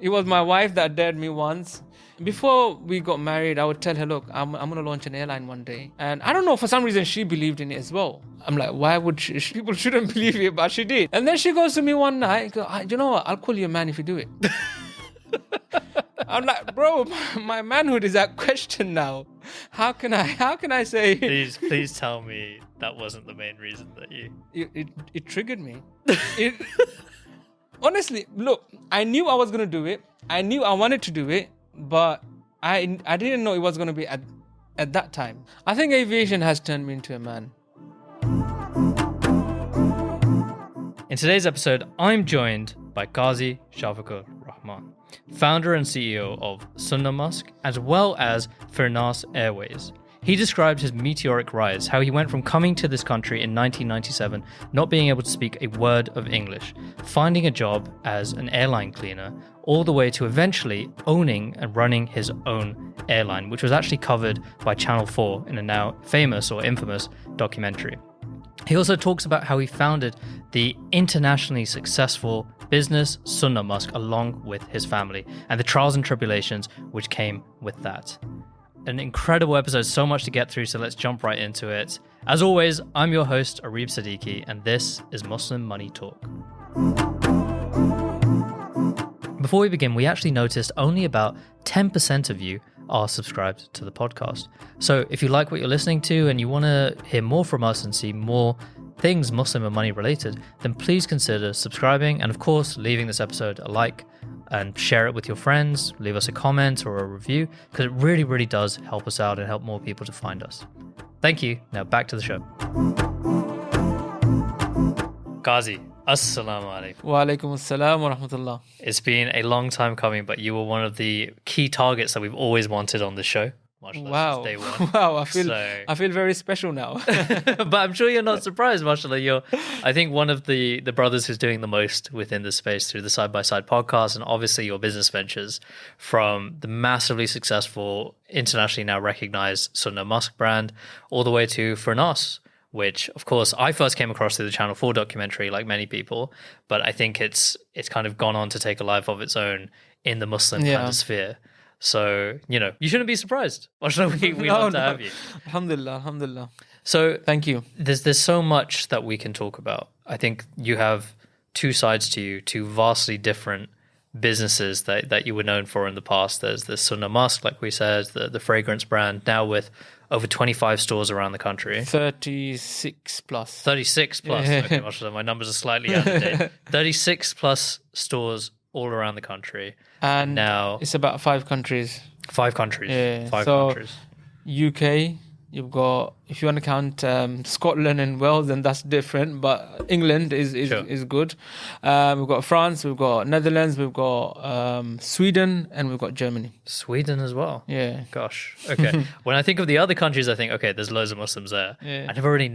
It was my wife that dared me once. Before we got married, I would tell her, look, I'm going to launch an airline one day. And I don't know, for some reason, she believed in it as well. I'm like, why would she? People shouldn't believe it, but she did. And then she goes to me one night, you know what? I'll call you a man if you do it. I'm like, bro, my manhood is at question now. How can I say? Please tell me that wasn't the main reason that you... It triggered me. Honestly, look, I knew I was going to do it. I knew I wanted to do it, but I didn't know it was going to be at that time. I think aviation has turned me into a man. In today's episode, I'm joined by Kazi Shafiqur Rahman, founder and CEO of SunnaMusk, as well as Firnas Airways. He described his meteoric rise, how he went from coming to this country in 1997, not being able to speak a word of English, finding a job as an airline cleaner, all the way to eventually owning and running his own airline, which was actually covered by Channel 4 in a now famous or infamous documentary. He also talks about how he founded the internationally successful business SunnaMusk along with his family and the trials and tribulations which came with that. An incredible episode, so much to get through, so let's jump right into it. As always, I'm your host, Arib Siddiqui, and this is Muslim Money Talk. Before we begin, we actually noticed only about 10% of you are subscribed to the podcast. So if you like what you're listening to and you want to hear more from us and see more things Muslim and money related, then please consider subscribing and, of course, leaving this episode a like and share it with your friends, leave us a comment or a review, because it really, really does help us out and help more people to find us. Thank you. Now back to the show. Kazi, assalamu alaikum. Wa alaikum assalam wa rahmatullah. It's been a long time coming, but you were one of the key targets that we've always wanted on the show. Wow. Day one. Wow, I feel very special now. But I'm sure you're not surprised, mashallah. You're, I think, one of the brothers who's doing the most within the space through the Side by Side podcast and obviously your business ventures, from the massively successful, internationally now recognized SunnaMusk brand all the way to Firnas, which, of course, I first came across through the Channel 4 documentary, like many people, but I think it's kind of gone on to take a life of its own in the Muslim kind of sphere. So, you shouldn't be surprised. We love to have you. Alhamdulillah. So, thank you. There's so much that we can talk about. I think you have two sides to you, two vastly different businesses that you were known for in the past. There's the SunnaMusk, like we said, the fragrance brand, now with over 25 stores around the country. 36 plus. 36 plus. Yeah. Okay, mashallah, my numbers are slightly out of date. 36 plus stores all around the country. And now it's about 5 countries. 5 countries. Yeah. Five so countries. UK, you've got, if you want to count Scotland and Wales, then that's different. But England is good. We've got France, we've got Netherlands, we've got Sweden, and we've got Germany. Sweden as well. Yeah. Gosh. Okay. When I think of the other countries, I think, okay, there's loads of Muslims there. Yeah. I don't really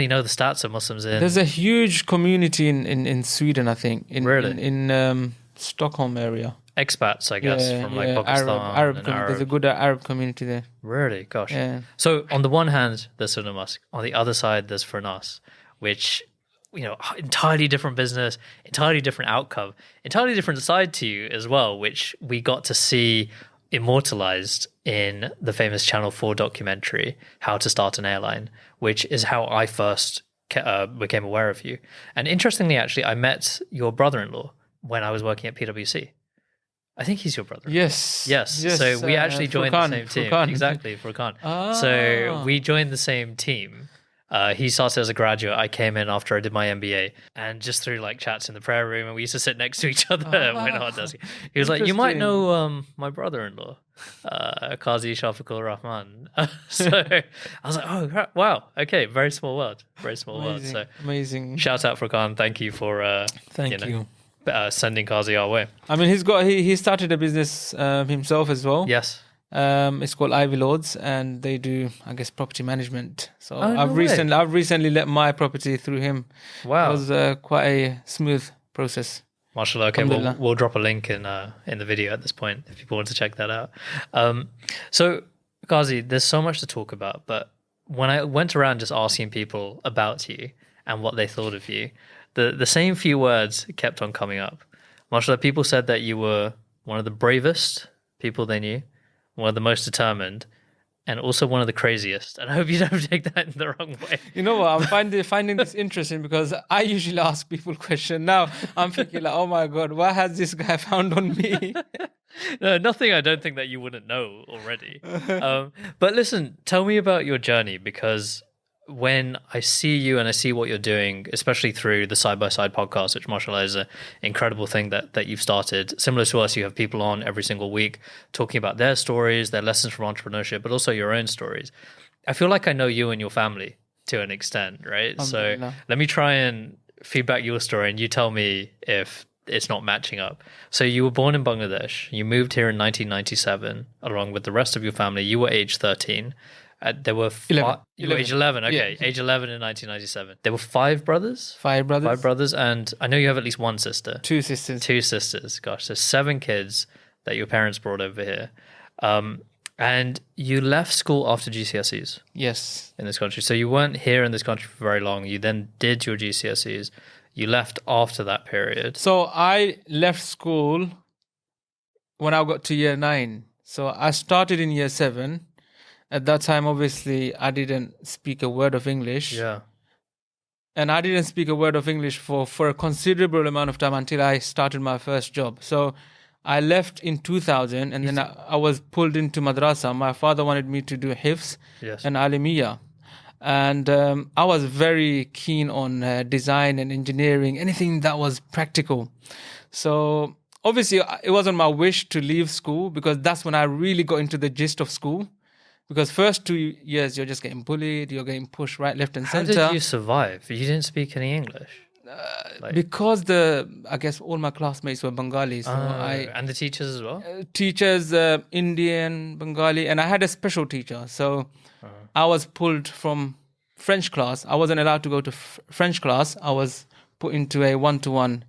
know the stats of Muslims in. There's a huge community in Sweden, I think. In Stockholm area. Expats, I guess, from like Pakistan. Arab. There's a good Arab community there. Really? Gosh. Yeah. So on the one hand, there's SunnaMusk. On the other side, there's Firnas, which, entirely different business, entirely different outcome, entirely different side to you as well, which we got to see immortalized in the famous Channel 4 documentary, How to Start an Airline, which is how I first became aware of you. And interestingly, actually, I met your brother-in-law when I was working at PwC. I think he's your brother. Yes. So we actually joined the same team. Furqan. Exactly, Furqan. Ah. So we joined the same team. He started as a graduate. I came in after I did my MBA, and just through like chats in the prayer room, and we used to sit next to each other and went hard desk. He was like, "You might know my brother-in-law, Kazi Shafiqur Rahman." So I was like, "Oh wow, okay, very small world, very small world." So amazing. Shout out Furqan. Thank you for thank you. Sending Kazi our way. I mean, he started a business himself as well. Yes. It's called Ivy Lords, and they do, I guess, property management. So I've way. recently let my property through him. Wow. It was quite a smooth process. Mashallah. Okay, we'll drop a link in the video at this point if people want to check that out. So Kazi, there's so much to talk about, but when I went around just asking people about you and what they thought of you, the same few words kept on coming up. Mashallah, people said that you were one of the bravest people they knew, one of the most determined, and also one of the craziest. And I hope you don't take that in the wrong way. You know what? I'm finding this interesting because I usually ask people questions. Now I'm thinking like, oh my God, what has this guy found on me? No, nothing I don't think that you wouldn't know already. But listen, tell me about your journey, because when I see you and I see what you're doing, especially through the Side by Side podcast, which mashallah is an incredible thing that you've started. Similar to us, you have people on every single week talking about their stories, their lessons from entrepreneurship, but also your own stories. I feel like I know you and your family to an extent, right? So let me try and feedback your story and you tell me if it's not matching up. So you were born in Bangladesh. You moved here in 1997 along with the rest of your family. You were age 13. There were 11. You were age 11. Okay, Yeah. age 11 in 1997. There were 5 brothers. 5 brothers. 5 brothers, and I know you have at least one sister. 2 sisters. 2 sisters. Gosh, so 7 kids that your parents brought over here. And you left school after GCSEs. Yes. In this country. So you weren't here in this country for very long. You then did your GCSEs. You left after that period. So I left school when I got to year 9. So I started in year 7. At that time, obviously, I didn't speak a word of English. Yeah. And I didn't speak a word of English for a considerable amount of time until I started my first job. So I left in 2000 and then I was pulled into madrasa. My father wanted me to do hifz and alimiya. And I was very keen on design and engineering, anything that was practical. So obviously, it wasn't my wish to leave school because that's when I really got into the gist of school. Because first 2 years, you're just getting bullied, you're getting pushed right, left and center. How did you survive? You didn't speak any English? Because I guess all my classmates were Bengali. So and the teachers as well? Teachers, Indian, Bengali, and I had a special teacher. So I was pulled from French class. I wasn't allowed to go to French class. I was put into a one-to-one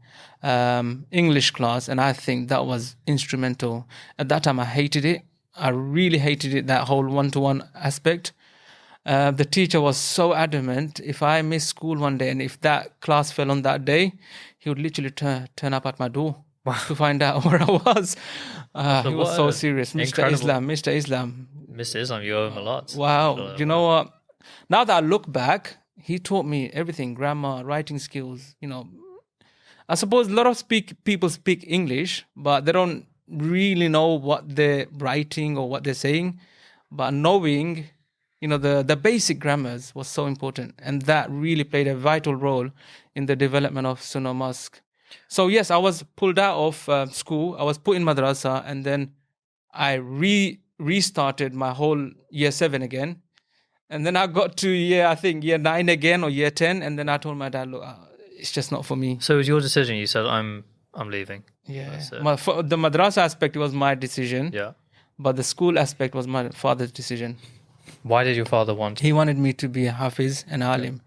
English class, and I think that was instrumental. At that time, I hated it. I really hated it, that whole one-to-one aspect. The teacher was so adamant, if I missed school one day and if that class fell on that day, he would literally turn up at my door to find out where I was. He was so serious. Mr. Islam. Mr. Islam, you owe him a lot. Wow. Do you know what? Now that I look back, he taught me everything, grammar, writing skills. You know, I suppose a lot of people speak English, but they don't really know what they're writing or what they're saying. But knowing, you know, the basic grammars was so important, and that really played a vital role in the development of SunnaMusk. So yes, I was pulled out of school. I was put in madrasa, and then I restarted my whole year 7 again. And then I got to year 9 again or year 10, and then I told my dad, look, it's just not for me. So it was your decision. You said, I'm leaving. Yeah. For the madrasa aspect, it was my decision. Yeah. But the school aspect was my father's decision. Why did your father want? He wanted me to be a hafiz and alim.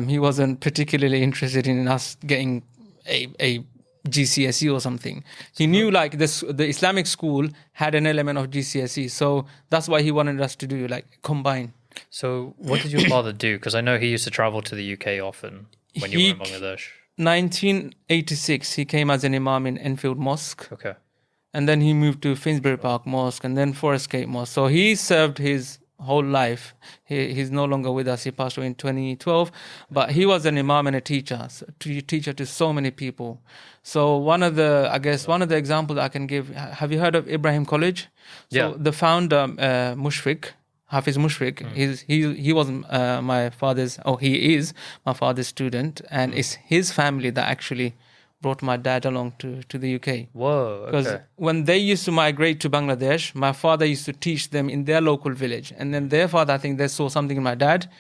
He wasn't particularly interested in us getting a GCSE or something. He knew like the Islamic school had an element of GCSE, so that's why he wanted us to do like combine. So what did your father do? Because I know he used to travel to the UK often when you were in Bangladesh. 1986, he came as an imam in Enfield Mosque. Okay. And then he moved to Finsbury Park Mosque and then Forest Gate Mosque. So he served his whole life. He's no longer with us. He passed away in 2012. But he was an imam and a teacher to so many people. So one of the examples I can give, have you heard of Ibrahim College? So the founder, Hafiz Mushfiq, he was he is my father's student, and it's his family that actually brought my dad along to the UK. Whoa, okay. Because when they used to migrate to Bangladesh, my father used to teach them in their local village. And then their father, I think they saw something in my dad,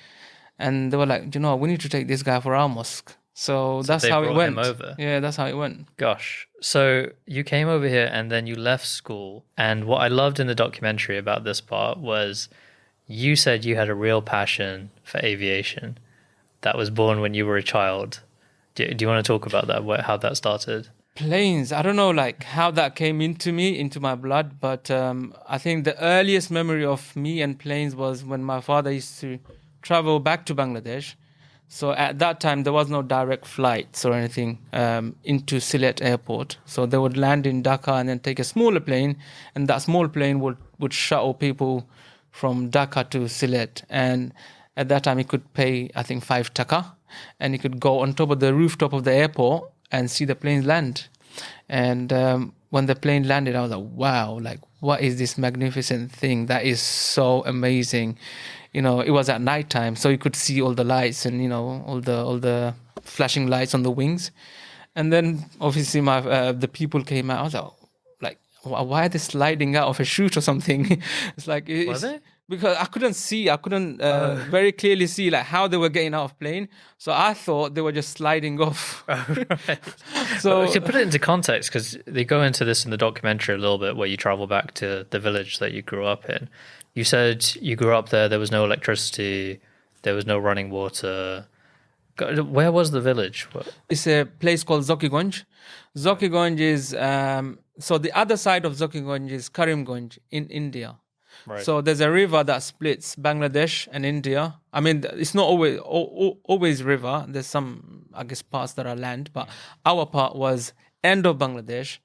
and they were like, you know, we need to take this guy for our mosque. So that's how it went. Him over. Yeah, that's how it went. Gosh. So you came over here and then you left school. And what I loved in the documentary about this part was you said you had a real passion for aviation that was born when you were a child. Do you want to talk about that, how that started? Planes, I don't know like how that came into my blood, but I think the earliest memory of me and planes was when my father used to travel back to Bangladesh. So at that time, there was no direct flights or anything into Sylhet airport. So they would land in Dhaka and then take a smaller plane, and that small plane would shuttle people from Dhaka to Sylhet. And at that time, he could pay, I think, 5 taka, and he could go on top of the rooftop of the airport and see the planes land. And when the plane landed, I was like, wow, like, what is this magnificent thing? That is so amazing. You know, it was at night time, so you could see all the lights and, you know, all the flashing lights on the wings. And then obviously the people came out. I was like, why are they sliding out of a chute or something? It's like, Was it? Because I couldn't very clearly see like how they were getting out of plane. So I thought they were just sliding off. Right. So to put it into context, because they go into this in the documentary a little bit, where you travel back to the village that you grew up in. You said you grew up there was no electricity, there was no running water. Where was the village? It's a place called Zokigonj. Zokigonj is, so the other side of Zokigonj is Karimgonj in India. Right. So there's a river that splits Bangladesh and India. I mean, it's not always river. There's some, I guess, parts that are land, but our part was end of Bangladesh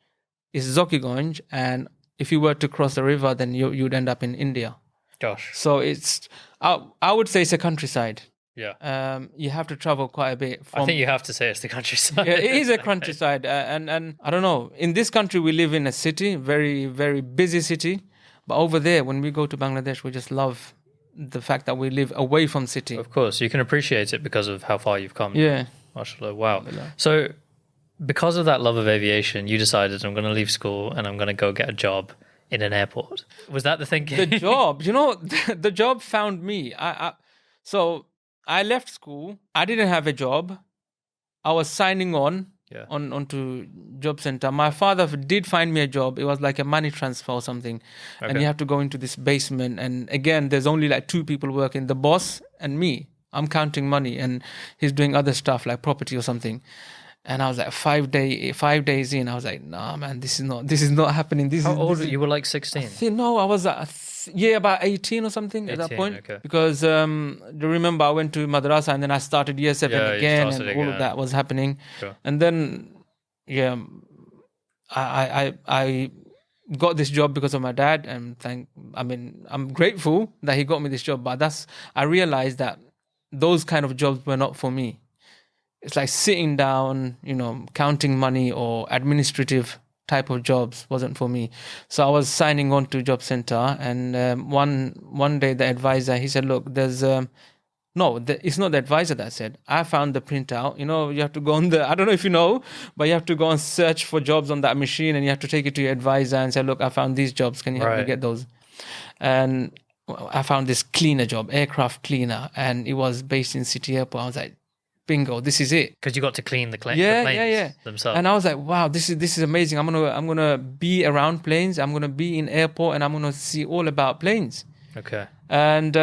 is Zokigonj, and if you were to cross the river, then you'd end up in India. Gosh. So it's, I would say it's a countryside. Yeah. You have to travel quite a bit. I think you have to say it's the countryside. Yeah, it is a countryside. And I don't know, in this country, we live in a city, very, very busy city. But over there, when we go to Bangladesh, we just love the fact that we live away from city. Of course, you can appreciate it because of how far you've come. Yeah. MashaAllah, wow. So because of that love of aviation, you decided, I'm going to leave school and I'm going to go get a job in an airport. Was that the thinking? The job, you know, the job found me. So I left school. I didn't have a job. I was signing onto job center. My father did find me a job. It was like a money transfer or something. Okay. And you have to go into this basement. And again, there's only like 2 people working, the boss and me. I'm counting money and he's doing other stuff like property or something. And I was like 5 days in, I was like, nah, man, this is not happening. How old were you? You were like 16? No, I was about 18 or something 18, at that point. Okay. Because do you remember I went to madrasa and then I started year 7 again, and all of that was happening. Sure. And then, I got this job because of my dad, and I'm grateful that he got me this job. But I realized that those kind of jobs were not for me. It's like sitting down, you know, counting money or administrative type of jobs wasn't for me. So I was signing on to job center, and one day the advisor, he said, look, there's it's not the advisor that said. I found the printout. You know, you have to go on I don't know if you know, but you have to go and search for jobs on that machine, and you have to take it to your advisor and say, look, I found these jobs. Can you help me get those? And I found this cleaner job, aircraft cleaner, and it was based in City Airport. I was like, bingo, this is it. Because you got to clean the planes themselves. And I was like, wow, this is amazing. I'm gonna be around planes. I'm gonna be in airport, and I'm gonna see all about planes. Okay. And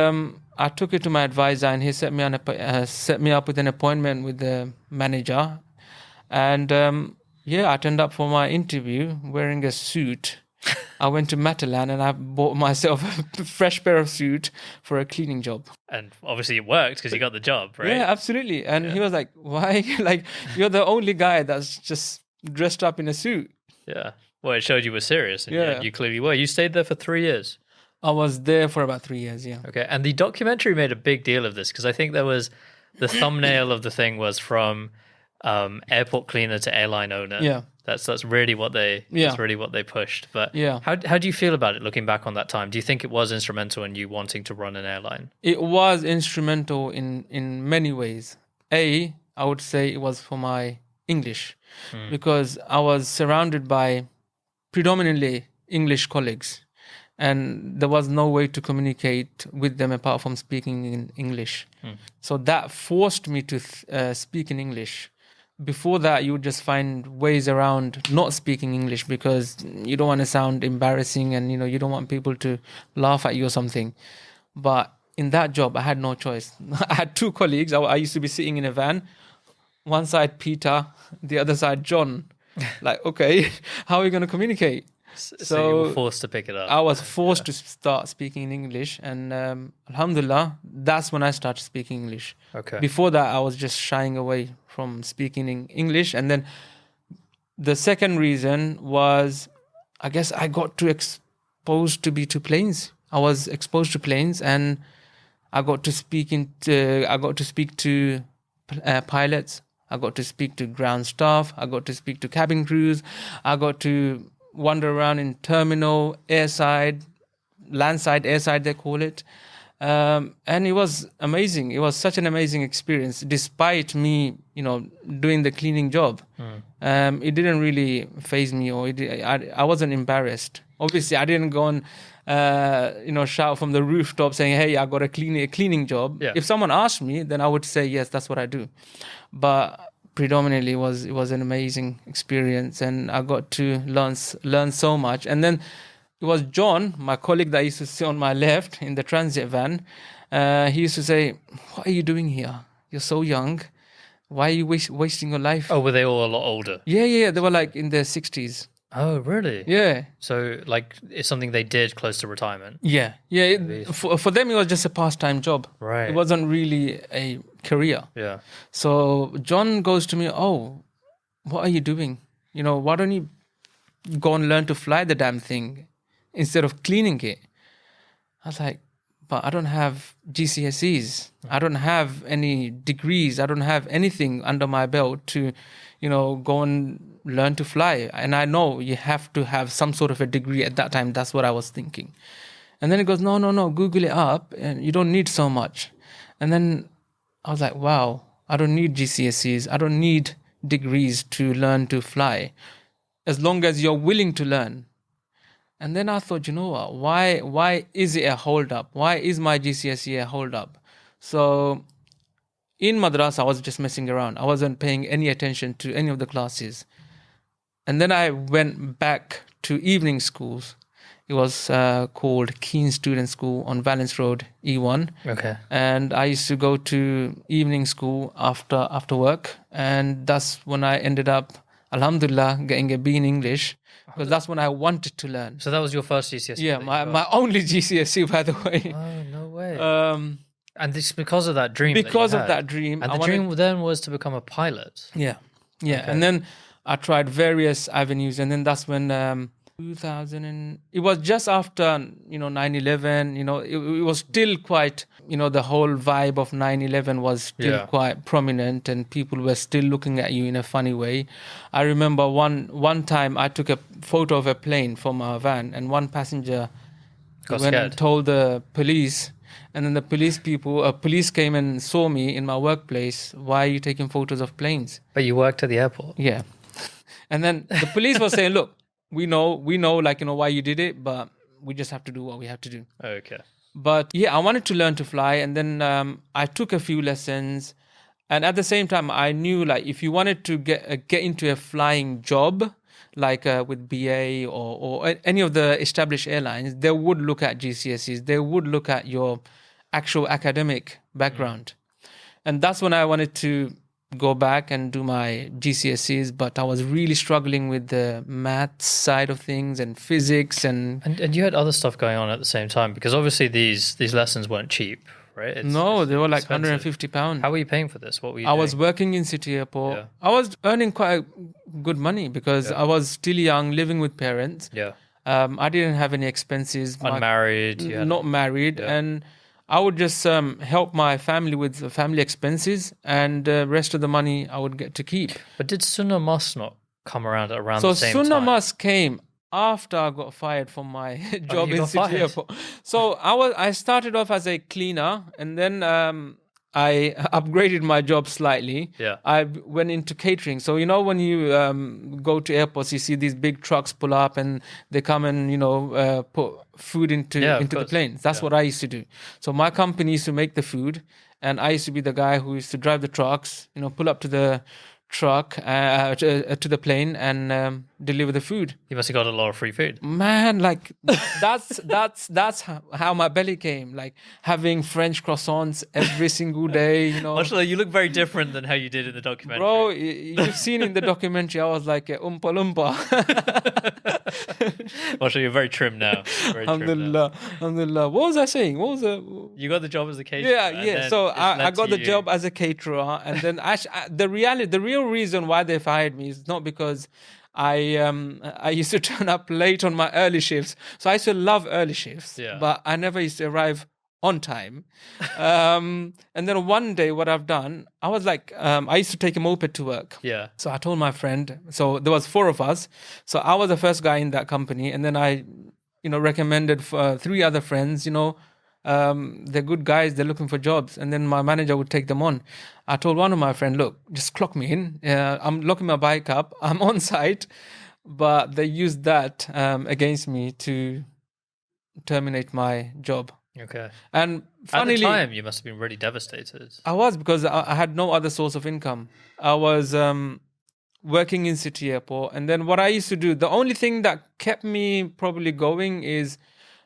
I took it to my advisor, and he set me up with an appointment with the manager. And I turned up for my interview wearing a suit. I went to Matalan and I bought myself a fresh pair of suit for a cleaning job. And obviously it worked because you got the job, right? Yeah, absolutely. And he was like, why? Like, you're the only guy that's just dressed up in a suit. Yeah. Well, it showed you were serious. And you clearly were. You stayed there for 3 years. I was there for about 3 years, yeah. Okay. And the documentary made a big deal of this because I think there was the thumbnail of the thing was from airport cleaner to airline owner. Yeah. That's really what they pushed. But how do you feel about it looking back on that time? Do you think it was instrumental in you wanting to run an airline? It was instrumental in many ways. I would say it was for my English because I was surrounded by predominantly English colleagues, and there was no way to communicate with them apart from speaking in English. So that forced me to speak in English. Before that, you would just find ways around not speaking English because you don't want to sound embarrassing, and you don't want people to laugh at you or something. But in that job, I had no choice. I had 2 colleagues. I used to be sitting in a van, one side Peter, the other side John. Like, okay, how are we going to communicate? So you were forced to pick it up. I was forced to start speaking in English, and alhamdulillah, that's when I started speaking English. Okay. Before that, I was just shying away from speaking in English. And then the second reason was, I guess I got too exposed to planes. I was exposed to planes, and I got to speak to pilots. I got to speak to ground staff. I got to speak to cabin crews. I got to wander around in terminal, airside, landside, airside, they call it. And it was amazing. It was such an amazing experience, despite me, doing the cleaning job. It didn't really faze me, or I wasn't embarrassed. Obviously, I didn't go and shout from the rooftop saying, "Hey, I got a cleaning job." Yeah. If someone asked me, then I would say, "Yes, that's what I do." But predominantly, it was an amazing experience, and I got to learn so much. And then it was John, my colleague that used to sit on my left in the transit van. He used to say, "What are you doing here? You're so young. Why are you wasting your life?" Oh, were they all a lot older? Yeah. They were like in their 60s. Oh, really? Yeah. So, like, it's something they did close to retirement. Yeah. For them, it was just a pastime job. Right. It wasn't really a career. Yeah. So John goes to me, "Oh, what are you doing? Why don't you go and learn to fly the damn thing instead of cleaning it?" I was like, "But I don't have GCSEs. I don't have any degrees. I don't have anything under my belt to, go and learn to fly. And I know you have to have some sort of a degree at that time." That's what I was thinking. And then he goes, No, Google it up, and you don't need so much. And then I was like, wow, I don't need GCSEs. I don't need degrees to learn to fly, as long as you're willing to learn. And then I thought, you know what? Why is it a hold up? Why is my GCSE a hold up? So in madrasa, I was just messing around. I wasn't paying any attention to any of the classes. And then I went back to evening schools. It was called Keen Student School on Valence Road, E1. Okay. And I used to go to evening school after work. And that's when I ended up, alhamdulillah, getting a B in English. Because that's when I wanted to learn. So that was your first GCSE? Yeah, my only GCSE, by the way. Oh, no way. And this because of that dream. Because of that dream. And the dream then was to become a pilot. Yeah. Okay. And then I tried various avenues, and then that's when 2000 and it was just after 9/11. It was still quite the whole vibe of 9/11 was still quite prominent, and people were still looking at you in a funny way. I remember one time I took a photo of a plane from our van, and one passenger went and told the police. And then the police came and saw me in my workplace. "Why are you taking photos of planes?" But you worked at the airport. Yeah. And then the police was saying, "Look, we know, why you did it, but we just have to do what we have to do." Okay. But yeah, I wanted to learn to fly. And then I took a few lessons. And at the same time, I knew, like, if you wanted to get into a flying job, like with BA or any of the established airlines, they would look at GCSEs. They would look at your actual academic background. And that's when I wanted to go back and do my GCSEs, but I was really struggling with the math side of things and physics and you had other stuff going on at the same time, because obviously these lessons weren't cheap, right? They were like expensive. £150. How were you paying for this? What were you I doing? was working in City Airport. Yeah. I was earning quite good money because I was still young, living with parents. Yeah. I didn't have any expenses. Unmarried. Not married. Yeah. And I would just help my family with the family expenses, and the rest of the money I would get to keep. But did SunnaMusk not come around the same time? So SunnaMusk came after I got fired from my job in City Airport. So I started off as a cleaner, and then I upgraded my job slightly. Yeah. I went into catering. So, when you go to airports, you see these big trucks pull up and they come and, put food into the planes. That's what I used to do. So my company used to make the food, and I used to be the guy who used to drive the trucks, pull up to the truck to the plane and deliver the food. You must have got a lot of free food. Man, like that's how my belly came. Like having French croissants every single day. Mashallah, you look very different than how you did in the documentary. Bro, you've seen in the documentary, I was like Oompa Loompa. Mashallah, you're very trim now. Very trim now. Alhamdulillah. What was I saying? What was it? You got the job as a caterer. Yeah. So I got the job as a caterer, and then the real reason why they fired me is not because I used to turn up late on my early shifts. So I used to love early shifts, but I never used to arrive on time. And then one day what I've done, I was like, I used to take a moped to work. Yeah. So I told my friend, so there was 4 of us. So I was the first guy in that company. And then I, recommended for 3 other friends, they're good guys, they're looking for jobs. And then my manager would take them on. I told one of my friends, look, just clock me in. I'm locking my bike up. I'm on site. But they used that against me to terminate my job. Okay. And funnily, at the time, you must have been really devastated. I was, because I had no other source of income. I was working in City Airport. And then what I used to do, the only thing that kept me probably going is,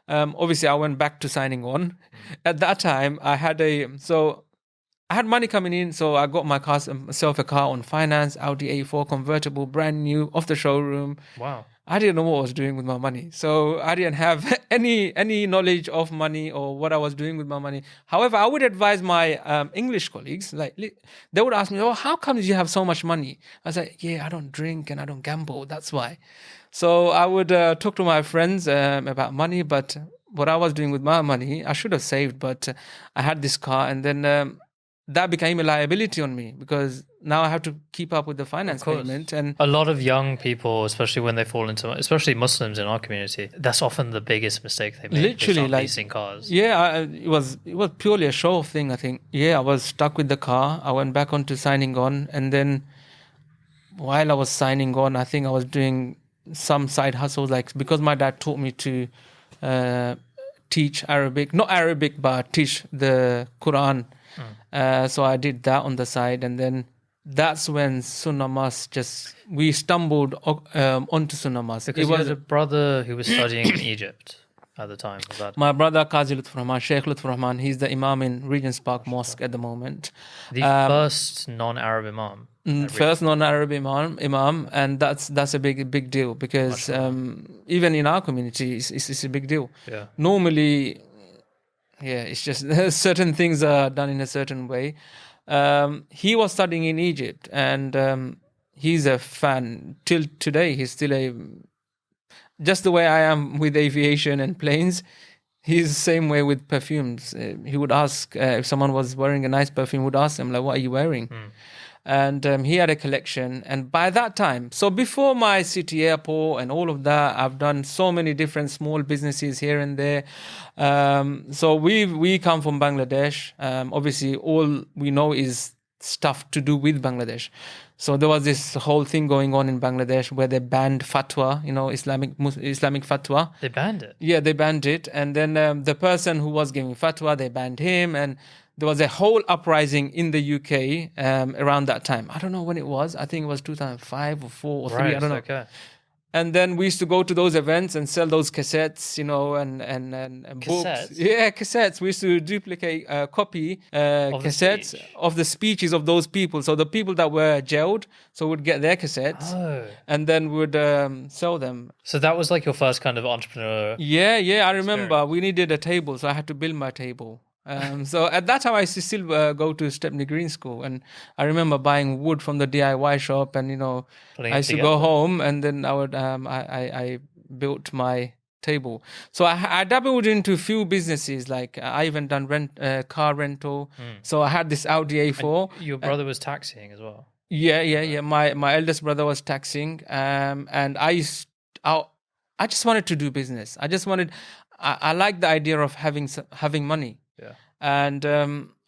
obviously I went back to signing on. At that time, I had money coming in, so I got myself a car on finance, Audi A4 convertible, brand new, off the showroom. Wow. I didn't know what I was doing with my money. So I didn't have any knowledge of money or what I was doing with my money. However, I would advise my English colleagues, like they would ask me, oh, how come you have so much money? I was like, yeah, I don't drink and I don't gamble. That's why. So I would talk to my friends about money, but what I was doing with my money, I should have saved, but I had this car, and then that became a liability on me because now I have to keep up with the finance payment. And a lot of young people, especially when they fall into, especially Muslims in our community, that's often the biggest mistake they make. Literally, like leasing cars. Yeah, it was purely a show off thing, I think. Yeah, I was stuck with the car. I went back onto signing on, and then while I was signing on, I think I was doing some side hustles, like because my dad taught me to teach Arabic, not Arabic, but teach the Quran. So I did that on the side, and then that's when SunnaMusk we stumbled onto SunnaMusk. Because you had a brother who was studying in Egypt at the time. Was that my brother Kazi Shafiqur Rahman, Sheikh Lutfur Rahman? He's the Imam in Regent's Park Mosque at the moment. The first non-Arab Imam. First non-Arab Imam, and that's a big deal because even in our community, it's a big deal. Yeah. Normally. Yeah, it's just certain things are done in a certain way. He was studying in Egypt, and he's a fan till today. He's still just the way I am with aviation and planes. He's the same way with perfumes. He would ask if someone was wearing a nice perfume, would ask him like, "What are you wearing?" And he had a collection. And by that time, so before my City Airport and all of that, I've done so many different small businesses here and there. So we come from Bangladesh. Obviously, all we know is stuff to do with Bangladesh. So there was this whole thing going on in Bangladesh where they banned fatwa, Islamic fatwa. They banned it? Yeah, they banned it. And then the person who was giving fatwa, they banned him. And there was a whole uprising in the UK around that time. I don't know when it was. I think it was 2005 or 4 or 3. Right, I don't know. Okay. And then we used to go to those events and sell those cassettes, and books. Cassettes? Yeah, cassettes. We used to duplicate, copy cassettes of the speeches of those people. So the people that were jailed, so would get their cassettes and then would sell them. So that was like your first kind of entrepreneur. Yeah. I remember we needed a table, so I had to build my table. So at that time, I used to still go to Stepney Green School, and I remember buying wood from the DIY shop, and I used to go home, and then I would I built my table. So I dabbled into a few businesses, like I even done car rental. So I had this Audi A4. And your brother was taxiing as well. Yeah. My eldest brother was taxing, and I just wanted to do business. I like the idea of having money. Yeah. And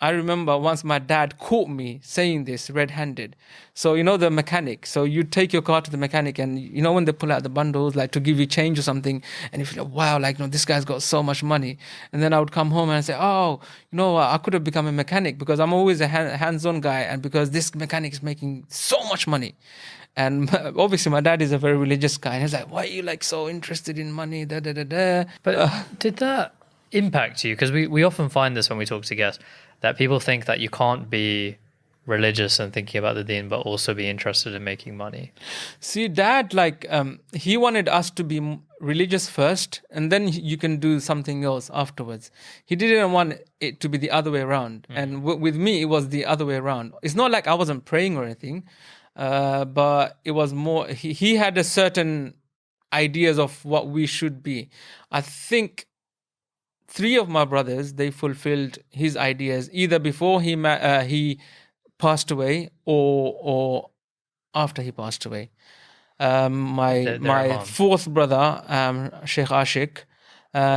I remember once my dad caught me saying this red-handed. So, the mechanic. So you take your car to the mechanic and, when they pull out the bundles, like to give you change or something, and if you're like, wow, like, this guy's got so much money. And then I would come home and say, oh, I could have become a mechanic because I'm always a hands-on guy. And because this mechanic is making so much money. And obviously my dad is a very religious guy. And he's like, why are you like so interested in money? Da, da, da, da. But did that impact you? Because we often find this when we talk to guests, that people think that you can't be religious and thinking about the deen, but also be interested in making money. See, Dad, he wanted us to be religious first, and then you can do something else afterwards. He didn't want it to be the other way around. And with me, it was the other way around. It's not like I wasn't praying or anything, but it was more, he had a certain ideas of what we should be. I think 3 of my brothers, they fulfilled his ideas either before he passed away or after he passed away. My 4th brother, Sheikh Ashik,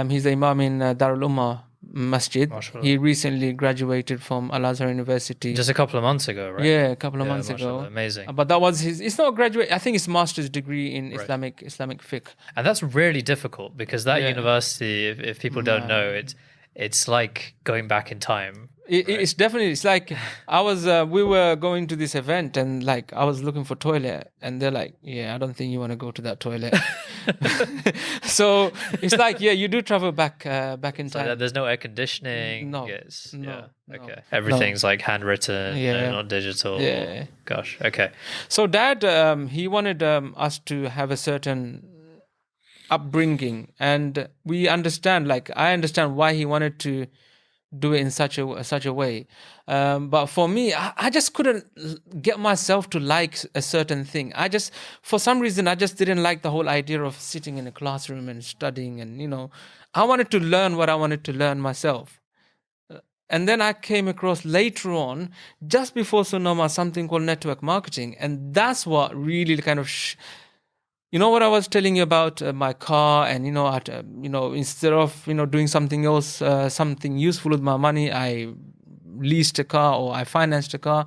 he's the Imam in Darul Ummah Masjid. He recently graduated from Al-Azhar University. Just a couple of months ago, right? Yeah, a couple of months ago. Amazing. But that was it's not graduate. I think it's master's degree in Islamic fiqh. And that's really difficult because that university, if people don't know, it's like going back in time. It's definitely, it's like we were going to this event and like I was looking for toilet and they're like, yeah, I don't think you want to go to that toilet. So it's like, yeah, you do travel back in time. So there's no air conditioning. No. Yes. No. Okay. Everything's like handwritten, not digital. Yeah. Gosh. Okay. So Dad, he wanted us to have a certain upbringing, and I understand why he wanted to do it in such a way, but for me, I just couldn't get myself to like a certain thing. For some reason, I just didn't like the whole idea of sitting in a classroom and studying, and I wanted to learn what I wanted to learn myself. And then I came across later on, just before SunnaMusk, something called network marketing, and that's what really kind of what I was telling you about my car, and instead of doing something else, something useful with my money, I leased a car or I financed a car.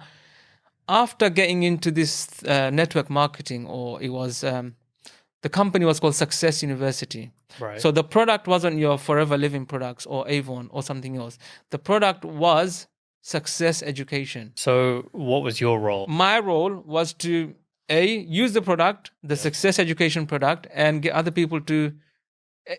After getting into this network marketing, or it was the company was called Success University. Right. So the product wasn't your Forever Living products or Avon or something else. The product was Success Education. So what was your role? My role was to use the product, the Success Education product, and get other people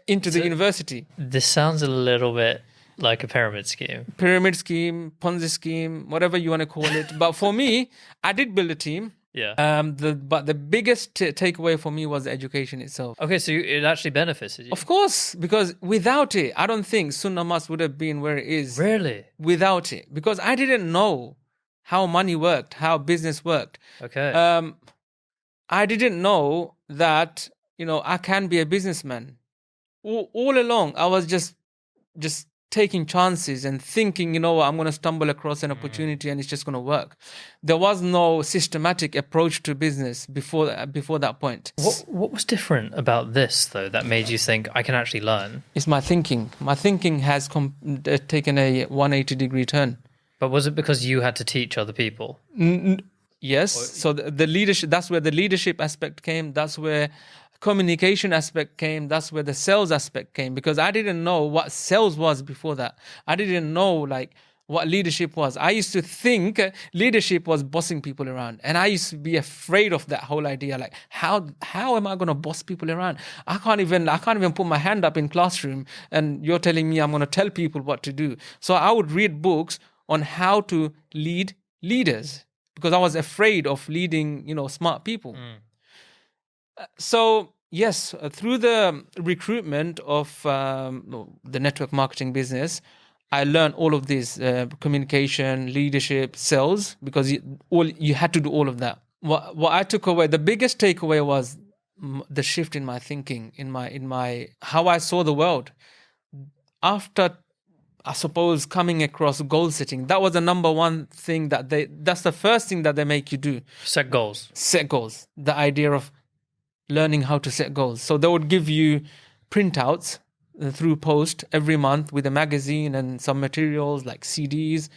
into the university. This sounds a little bit like a pyramid scheme. Pyramid scheme, Ponzi scheme, whatever you want to call it. But for me, I did build a team. Yeah. But the biggest takeaway for me was the education itself. Okay, so it actually benefited you. Of course, because without it, I don't think SunnaMusk would have been where it is. Really? Without it, because I didn't know how money worked, how business worked. Okay. I didn't know that, I can be a businessman. All along, I was just taking chances and thinking, I'm going to stumble across an opportunity and it's just going to work. There was no systematic approach to business before that point. What was different about this, though, that made you think I can actually learn? It's my thinking. My thinking has taken a 180-degree turn. But was it because you had to teach other people? Yes. So the leadership, that's where the leadership aspect came. That's where communication aspect came. That's where the sales aspect came, because I didn't know what sales was before that. I didn't know what leadership was. I used to think leadership was bossing people around, and I used to be afraid of that whole idea. Like, how am I going to boss people around? I can't even put my hand up in classroom, and you're telling me I'm going to tell people what to do. So I would read books on how to lead leaders, because I was afraid of leading, smart people. So yes, through the recruitment of the network marketing business, I learned all of this: communication, leadership, sales, because you had to do all of that. What I took away, the biggest takeaway, was the shift in my thinking, in my how I saw the world. After, I suppose, coming across goal setting, that was the number one thing that's the first thing that they make you do. Set goals. The idea of learning how to set goals. So they would give you printouts through post every month with a magazine and some materials like CDs.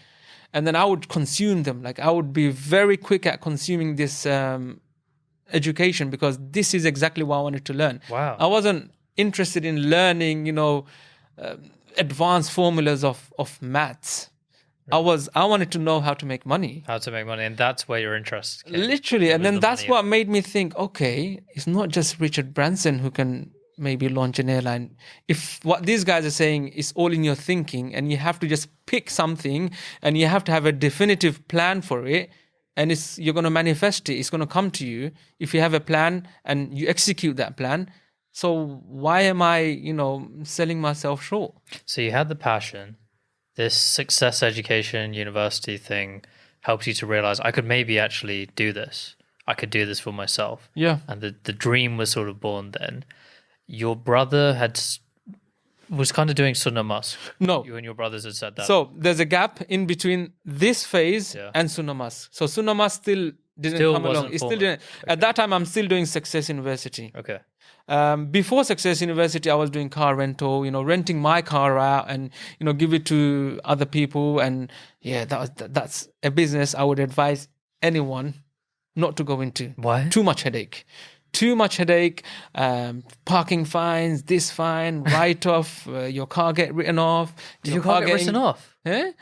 and then I would consume them. Like I would be very quick at consuming this education because this is exactly what I wanted to learn. Wow. I wasn't interested in learning, advanced formulas of maths. I wanted to know how to make money. How to make money, and that's where your interest came. Literally, and then that's money. what made me think, okay, it's not just Richard Branson who can maybe launch an airline. If what these guys are saying is all in your thinking and you have to just pick something and you have to have a definitive plan for it, and you're going to manifest it, it's going to come to you if you have a plan and you execute that plan. So why am I, selling myself short? So you had the passion. This success education university thing helped you to realize I could maybe actually do this. I could do this for myself. Yeah. And the dream was sort of born then. Your brother was kind of doing SunnaMusk. No. You and your brothers had said that. So there's a gap in between this phase and SunnaMusk. So SunnaMusk still didn't come along. It still didn't. Okay. At that time, I'm still doing Success University. Okay. Before Success University, I was doing car rental, renting my car out and, give it to other people. And yeah, that's a business I would advise anyone not to go into. Why? Too much headache, parking fines, this fine, write-off, your car get written off. Did your car get written off? Eh?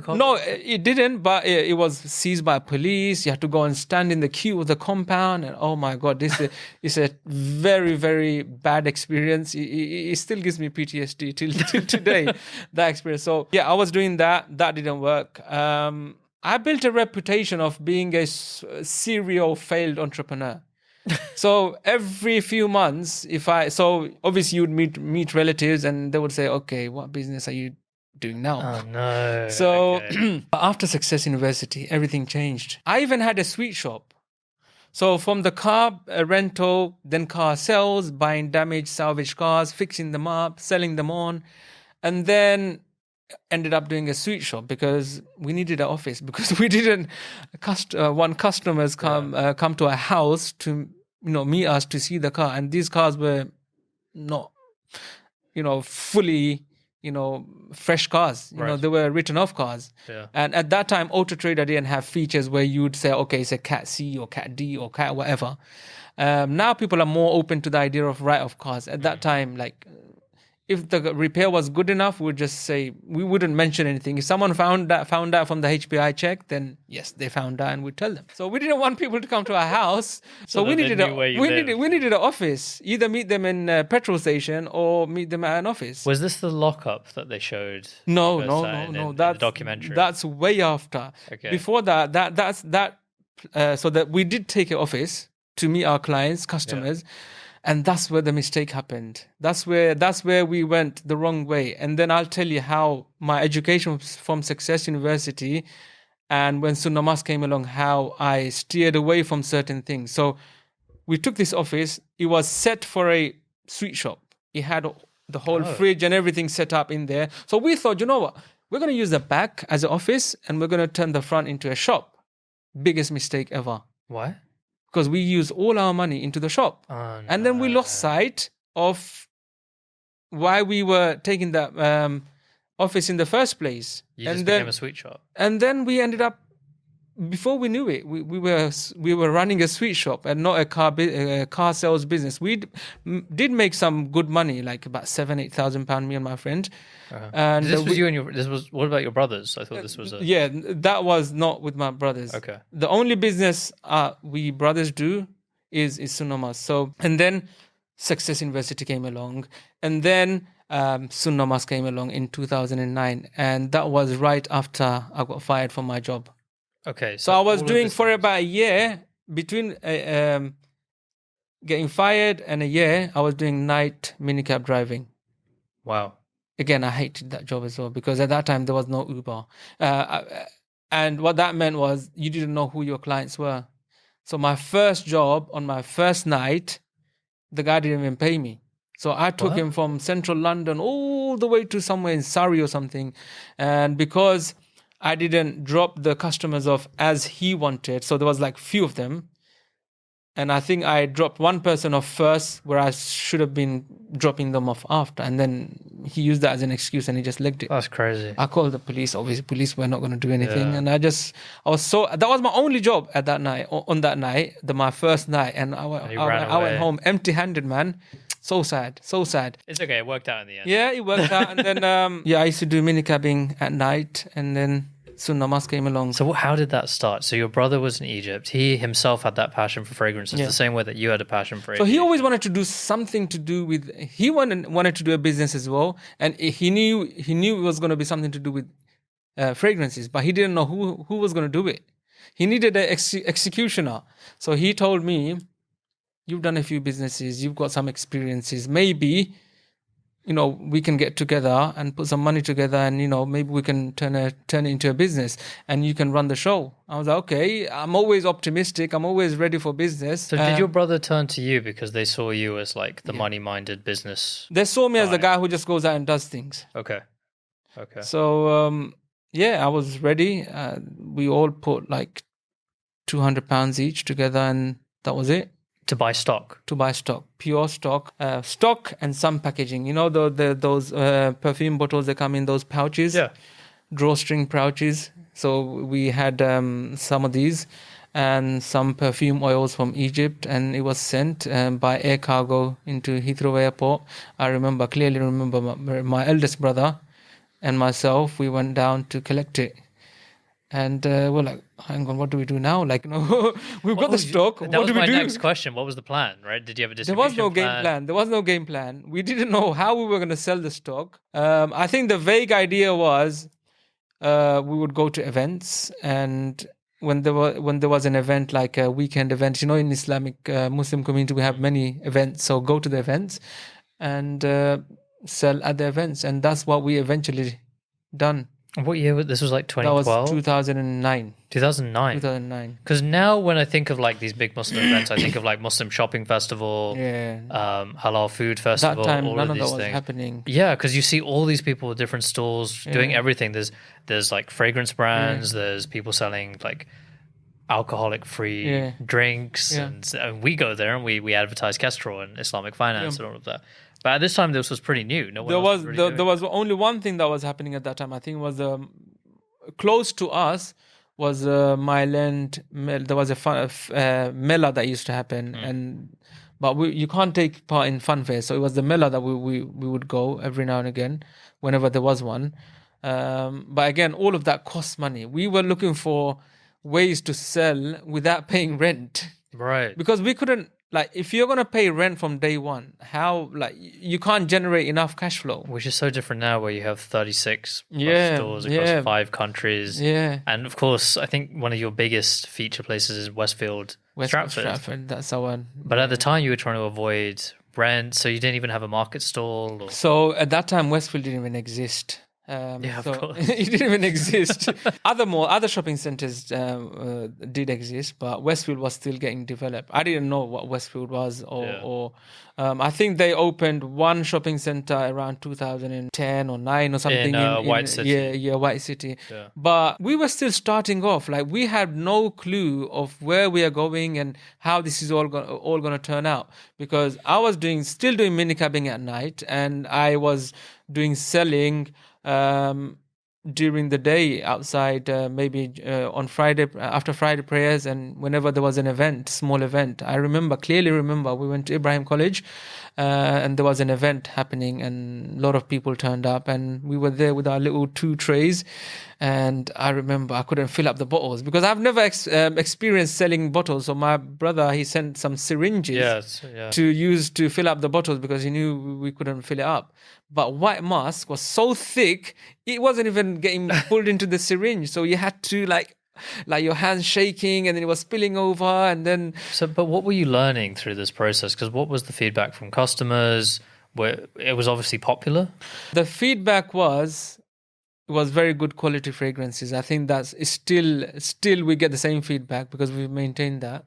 No, it didn't, but it was seized by police. You had to go and stand in the queue of the compound. And oh my God, this is a very, very bad experience. It still gives me PTSD till today, that experience. So yeah, I was doing that. That didn't work. I built a reputation of being a serial failed entrepreneur. So every few months, obviously you would meet relatives and they would say, okay, what business are you doing now? Oh no. So okay. After Success University, everything changed. I even had a sweet shop. So from the car rental, then car sales, buying damaged salvage cars, fixing them up, selling them on, and then ended up doing a sweet shop because we needed an office because we didn't want customers come to our house to meet us to see the car, and these cars were not fully fresh cars. They were written off cars. Yeah. And at that time, Auto Trader didn't have features where you'd say, okay, it's a Cat C or Cat D or Cat whatever. Now people are more open to the idea of write-off cars. At that time, like, if the repair was good enough, we'd just say, we wouldn't mention anything. If someone found out from the HPI check, then yes, they found out and we'd tell them. So we didn't want people to come to our house. So we needed an office. Either meet them in a petrol station or meet them at an office. Was this the lockup that they showed? No. In the documentary. That's way after. Okay. Before that, so that we did take an office to meet our clients, customers. Yeah. And that's where the mistake happened. That's where we went the wrong way. And then I'll tell you how my education from Success University and when SunnaMusk came along, how I steered away from certain things. So we took this office. It was set for a sweet shop. It had the whole fridge and everything set up in there. So we thought, you know what? We're going to use the back as an office and we're going to turn the front into a shop. Biggest mistake ever. Why? Because we used all our money into the shop. Oh, no. And then we lost sight of why we were taking that office in the first place. Just became a sweet shop. And then we ended up, before we knew it, we were running a sweet shop and not a car sales business. We did make some good money, like about £7,000-8,000, me and my friend. Uh-huh. And what about your brothers? I thought this was Yeah, that was not with my brothers. Okay. The only business we brothers do is SunnaMusk. So, and then Success University came along, and then SunnaMusk came along in 2009, and that was right after I got fired from my job. Okay. So I was doing for about a year, between getting fired and a year, I was doing night minicab driving. Wow. Again, I hated that job as well because at that time there was no Uber. And what that meant was you didn't know who your clients were. So my first job on my first night, the guy didn't even pay me. So I took him from central London all the way to somewhere in Surrey or something. And because I didn't drop the customers off as he wanted, so there was like few of them. And I think I dropped one person off first where I should have been dropping them off after. And then he used that as an excuse and he just legged it. That's crazy. I called the police. Obviously, police were not going to do anything, Yeah. and that was my only job at that night. On that night, my first night, and I you ran went away. home empty-handed, man. So sad, so sad. It's okay. It worked out in the end. Yeah, it worked out, and then I used to do minicabbing at night, and then SunnaMusk came along. So how did that start? So your brother was in Egypt. He himself had that passion for fragrances, the same way that you had a passion for So he aviation. always wanted to do something to do with. He wanted to do a business as well, and he knew it was going to be something to do with fragrances, but he didn't know who was going to do it. He needed an executioner. So he told me, "You've done a few businesses. You've got some experiences. Maybe, we can get together and put some money together, and maybe we can turn it into a business, and you can run the show." I was like, "Okay, I'm always optimistic. I'm always ready for business." So did your brother turn to you because they saw you as like the money-minded business? They saw me as the guy who just goes out and does things. Okay. So I was ready. We all put like £200 each together, and that was it. To buy stock. Pure stock, stock and some packaging. Those perfume bottles that come in those pouches, drawstring pouches. So we had some of these and some perfume oils from Egypt, and it was sent by air cargo into Heathrow Airport. I clearly remember my eldest brother and myself. We went down to collect it. And we're like, hang on, what do we do now? Like, we've got the stock. What do we do? That was my next question. What was the plan, right? Did you have a distribution There was no game plan. We didn't know how we were going to sell the stock. I think the vague idea was we would go to events, and when there was an event, like a weekend event, in Islamic Muslim community, we have many events. So go to the events and sell at the events. And that's what we eventually done. What year? This was like 2012? That was 2009. 2009? 2009. Because now when I think of like these big Muslim events, I think of like Muslim Shopping Festival, Halal Food Festival, that time, all none of of these that was things. happening. Yeah, because you see all these people with different stalls doing everything. There's like fragrance brands, there's people selling like alcoholic-free drinks, and we go there and we advertise Kestrl and Islamic finance and all of that. But at this time, this was pretty new. No one else was really doing it. There was only one thing that was happening at that time. I think it was close to us was Myland. There was a Mela that used to happen, but you can't take part in fun fairs. So it was the Mela that we would go every now and again, whenever there was one. But again, all of that costs money. We were looking for ways to sell without paying rent, right? Because we couldn't. Like, if you're going to pay rent from day one, how, you can't generate enough cash flow. Which is so different now, where you have 36 plus stores across 5 countries. Yeah. And of course, I think one of your biggest feature places is Westfield, Stratford. That's our one. But at the time, you were trying to avoid rent, so you didn't even have a market stall. So at that time, Westfield didn't even exist. Of course. It didn't even exist. Other shopping centers did exist, but Westfield was still getting developed. I didn't know what Westfield was, or I think they opened one shopping center around 2010 or 9 or something in White City. Yeah, White City. Yeah. But we were still starting off. Like, we had no clue of where we are going and how this is all going to turn out, because I was still doing minicabbing at night, and I was doing selling during the day outside, maybe on Friday, after Friday prayers, and whenever there was an event, small event. I clearly remember we went to Ibrahim College, and there was an event happening, and a lot of people turned up, and we were there with our little 2 trays. And I remember I couldn't fill up the bottles because I've never experienced selling bottles. So my brother, he sent some syringes to use to fill up the bottles because he knew we couldn't fill it up. But white musk was so thick, it wasn't even getting pulled into the syringe. So you had to like your hands shaking, and then it was spilling over, and then... But what were you learning through this process? Because what was the feedback from customers? It was obviously popular. The feedback was very good quality fragrances. I think that's still we get the same feedback because we've maintained that.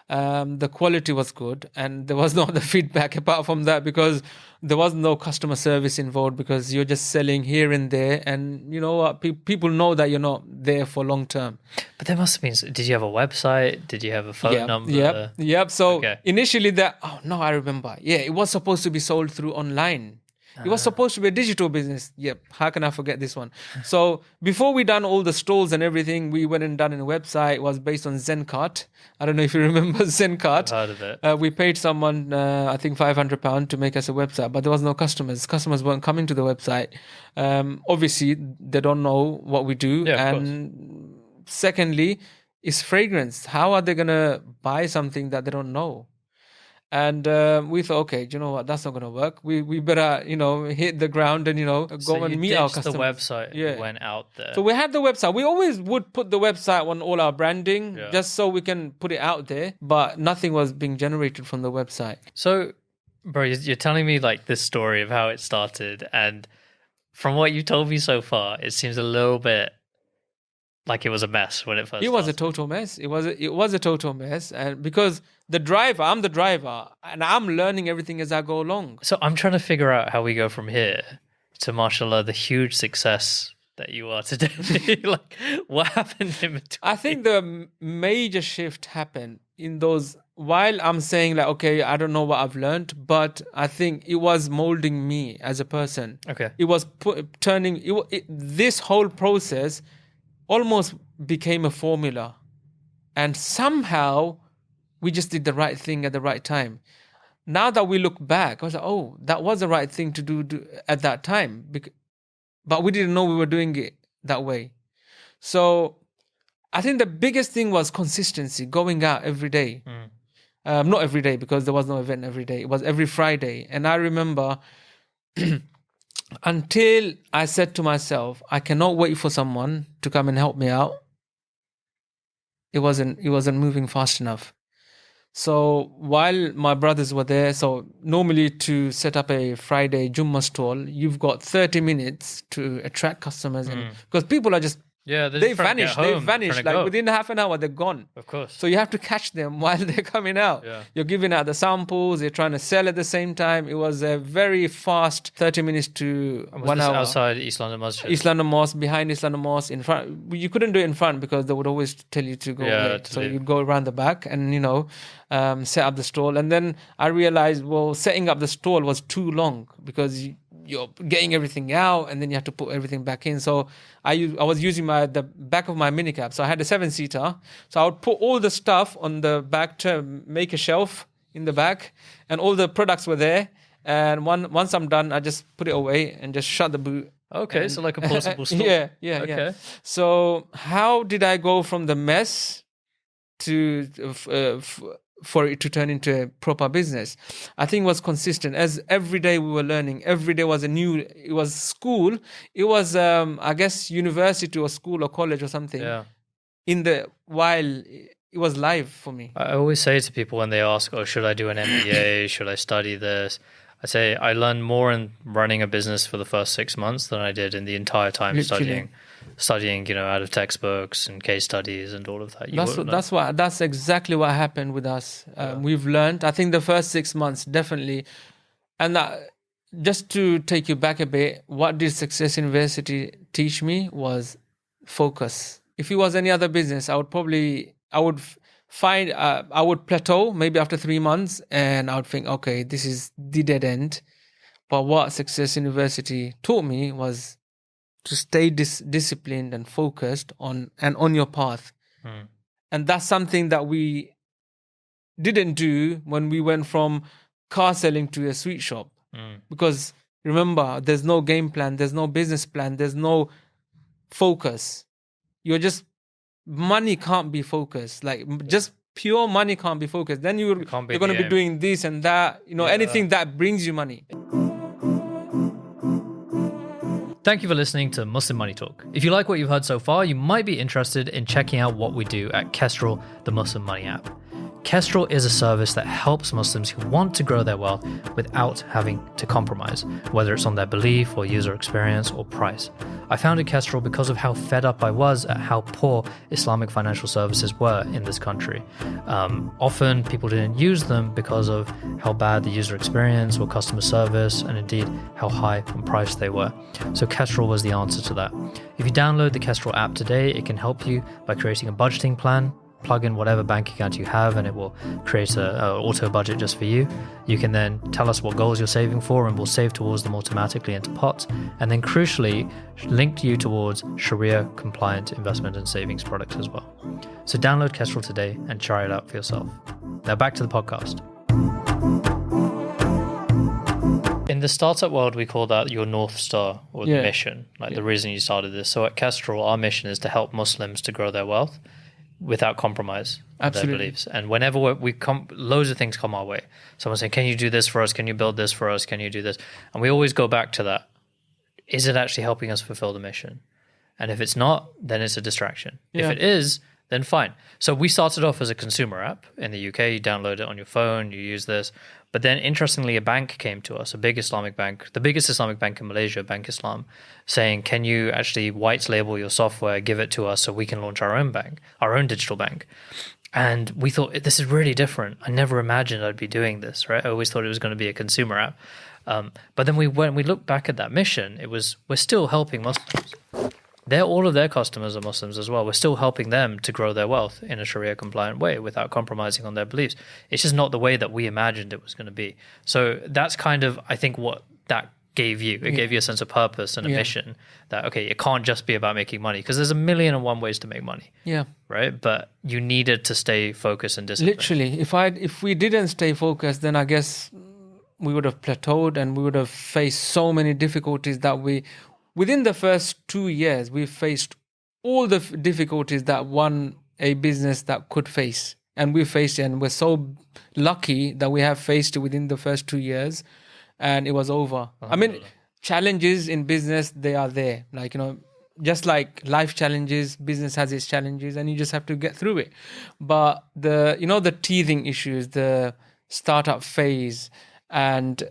The quality was good, and there was no other feedback apart from that, because there was no customer service involved, because you're just selling here and there, and you know what, people know that you're not there for long term. But there must have been, did you have a website? Did you have a phone number? Yep. So initially I remember. Yeah, it was supposed to be sold through online. It was supposed to be a digital business. Yep. How can I forget this one? So before we done all the stalls and everything, we went and done a website. It was based on Zencart. I don't know if you remember Zencart. I've heard of it. We paid someone, I think £500 to make us a website, but there was no customers. Customers weren't coming to the website. Obviously, they don't know what we do. Yeah, of And secondly, it's fragrance. How are they going to buy something that they don't know? And we thought, okay, do you know what? That's not going to work. We better, hit the ground and, go and meet our customers. The website and went out there. So we had the website. We always would put the website on all our branding just so we can put it out there. But nothing was being generated from the website. So, bro, you're telling me like this story of how it started. And from what you told me so far, it seems a little bit like it was a mess when it first started. It was a total mess. It was a total mess. And because I'm the driver and I'm learning everything as I go along. So I'm trying to figure out how we go from here to, mashallah, the huge success that you are today. Like, what happened in between? I think the major shift happened in those, while I'm saying like, okay, I don't know what I've learned, but I think it was molding me as a person. Okay. It was this whole process almost became a formula. And somehow we just did the right thing at the right time. Now that we look back, I was like, oh, that was the right thing to do at that time. But we didn't know we were doing it that way. So I think the biggest thing was consistency, going out every day. Not every day because there was no event every day. It was every Friday. And I remember until I said to myself, I cannot wait for someone to come and help me out. It wasn't moving fast enough. So while my brothers were there, so normally to set up a Friday Jummah stall, you've got 30 minutes to attract customers, and because people are just they vanish. Like within half an hour, they're gone. Of course. So you have to catch them while they're coming out. Yeah. You're giving out the samples. You're trying to sell at the same time. It was a very fast 30 minutes to 1 hour. Outside East London Mosque? East London Mosque, behind East London Mosque, in front. You couldn't do it in front because they would always tell you to go late. So you'd go around the back and, set up the stall. And then I realized, setting up the stall was too long because you're getting everything out and then you have to put everything back in. So I was using the back of my minicab. So I had a 7-seater. So I would put all the stuff on the back to make a shelf in the back, and all the products were there. And once I'm done, I just put it away and just shut the boot. Okay, so like a portable store. Yeah. So how did I go from the mess to for it to turn into a proper business? I think it was consistent. As every day we were learning, every day was it was school. It was, I guess, university or school or college or something. Yeah. While it was live for me. I always say to people when they ask, should I do an MBA? Should I study this? I say I learned more in running a business for the first 6 months than I did in the entire time studying, out of textbooks and case studies and all of that. That's exactly what happened with us. We've learned, I think the first 6 months, definitely. And just to take you back a bit, what did Success University teach me was focus. If it was any other business, I would plateau maybe after 3 months, and I would think, okay, this is the dead end. But what Success University taught me was to stay disciplined and focused on your path. And that's something that we didn't do when we went from car selling to a sweet shop. Because remember, there's no game plan, there's no business plan, there's no focus. Money can't be focused. Just pure money can't be focused. Then you're going to be doing this and that, anything that brings you money. Thank you for listening to Muslim Money Talk. If you like what you've heard so far, you might be interested in checking out what we do at Kestrl, the Muslim Money app. Kestrl is a service that helps Muslims who want to grow their wealth without having to compromise, whether it's on their belief or user experience or price. I founded Kestrl because of how fed up I was at how poor Islamic financial services were in this country. Often people didn't use them because of how bad the user experience or customer service, and indeed how high on price they were. So Kestrl was the answer to that. If you download the Kestrl app today, it can help you by creating a budgeting plan, plug in whatever bank account you have, and it will create a auto budget just for you. You can then tell us what goals you're saving for, and we'll save towards them automatically into pots, and then crucially link you towards Sharia compliant investment and savings products as well. So download Kestrl today and try it out for yourself. Now back to the podcast. In the startup world, we call that your Northstar or the mission, the reason you started this. So at Kestrl, our mission is to help Muslims to grow their wealth without compromise of their beliefs. And whenever we come, loads of things come our way. Someone's saying, can you do this for us? Can you build this for us? Can you do this? And we always go back to that. Is it actually helping us fulfill the mission? And if it's not, then it's a distraction. If it is, then fine. So we started off as a consumer app in the UK. You download it on your phone, you use this. But then interestingly, a bank came to us, a big Islamic bank, the biggest Islamic bank in Malaysia, Bank Islam, saying, can you actually white label your software, give it to us so we can launch our own bank, our own digital bank? And we thought, this is really different. I never imagined I'd be doing this, right? I always thought it was going to be a consumer app. But then when we look back at that mission, we're still helping Muslims. All of their customers are Muslims as well. We're still helping them to grow their wealth in a Sharia compliant way without compromising on their beliefs. It's just not the way that we imagined it was going to be. So that's kind of, I think, what that gave you. It gave you a sense of purpose and a mission that, okay, it can't just be about making money, because there's 1,000,001 ways to make money. Yeah. Right? But you needed to stay focused and disciplined. Literally, if we didn't stay focused, then I guess we would have plateaued and we would have faced so many difficulties that within the first 2 years, we faced all the difficulties that a business that could face. And we faced it, and we're so lucky that we have faced it within the first 2 years, and it was over. I mean, challenges in business, they are there. Just like life challenges, business has its challenges, and you just have to get through it. But the teething issues, the startup phase, and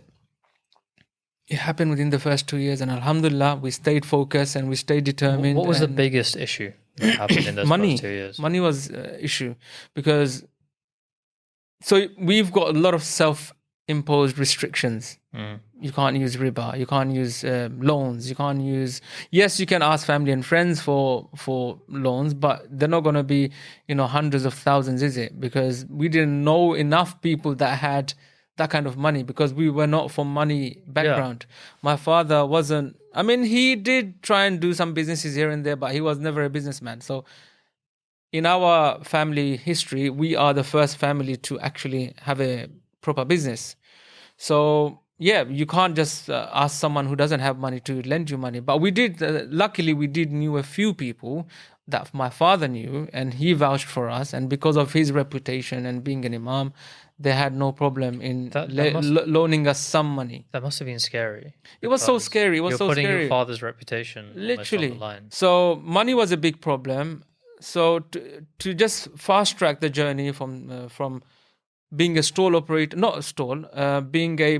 it happened within the first 2 years, and alhamdulillah, we stayed focused and we stayed determined. What was the biggest issue that happened in those first 2 years? Money was an issue, because we've got a lot of self-imposed restrictions. You can't use riba, you can't use loans, you can't use... Yes, you can ask family and friends for loans, but they're not going to be hundreds of thousands, is it? Because we didn't know enough people that had that kind of money, because we were not from money background. My father wasn't... I mean, he did try and do some businesses here and there, but he was never a businessman. So in our family history, we are the first family to actually have a proper business. So you can't just ask someone who doesn't have money to lend you money. But we did, luckily we did knew a few people that my father knew, and he vouched for us. And because of his reputation and being an imam, they had no problem in loaning us some money. That must have been scary. It was so scary. It was so scary. You're putting your father's reputation literally on the line. So money was a big problem. So to just fast track the journey from being a stall operator, not a stall, being a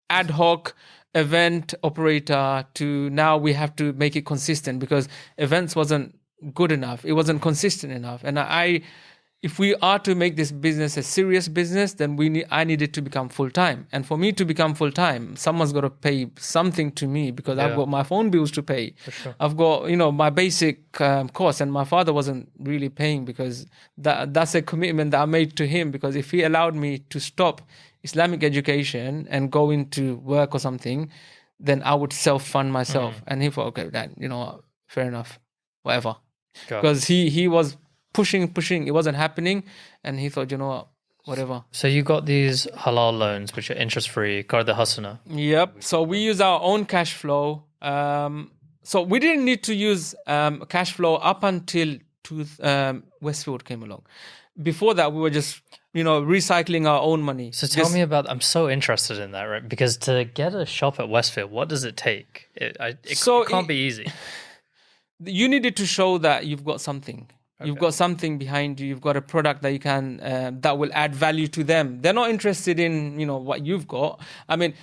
ad hoc event operator, to now we have to make it consistent, because events wasn't good enough. It wasn't consistent enough. And if we are to make this business a serious business, then I needed to become full-time. And for me to become full-time, someone's got to pay something to me, because I've got my phone bills to pay. For sure. I've got, my basic costs, and my father wasn't really paying, because that's a commitment that I made to him, because if he allowed me to stop Islamic education and go into work or something, then I would self-fund myself. And he thought, okay, Dad, fair enough, whatever. Because he was pushing, it wasn't happening, and he thought, whatever. So you got these halal loans, which are interest-free, Qard Hasana. Yep. So we use our own cash flow. So we didn't need to use cash flow up until Westfield came along. Before that, we were just recycling our own money. So tell me about... I'm so interested in that, right? Because to get a shop at Westfield, what does it take? It can't be easy. You needed to show that you've got something. Okay. You've got something behind you. You've got a product that you can that will add value to them. They're not interested in what you've got. I mean,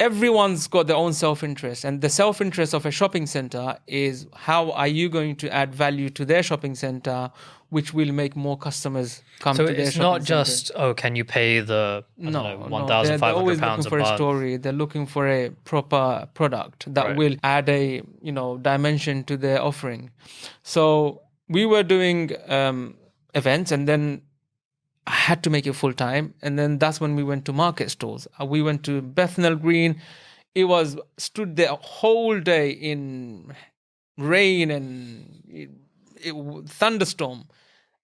everyone's got their own self-interest, and the self-interest of a shopping center is how are you going to add value to their shopping center, which will make more customers come to their shopping center. So it's not just, can you pay the £1,500 they're always looking for a a story. They're looking for a proper product that will add a dimension to their offering. So we were doing events, and then I had to make it full time. And then that's when we went to market stalls. We went to Bethnal Green. It was stood there a whole day in rain and thunderstorm.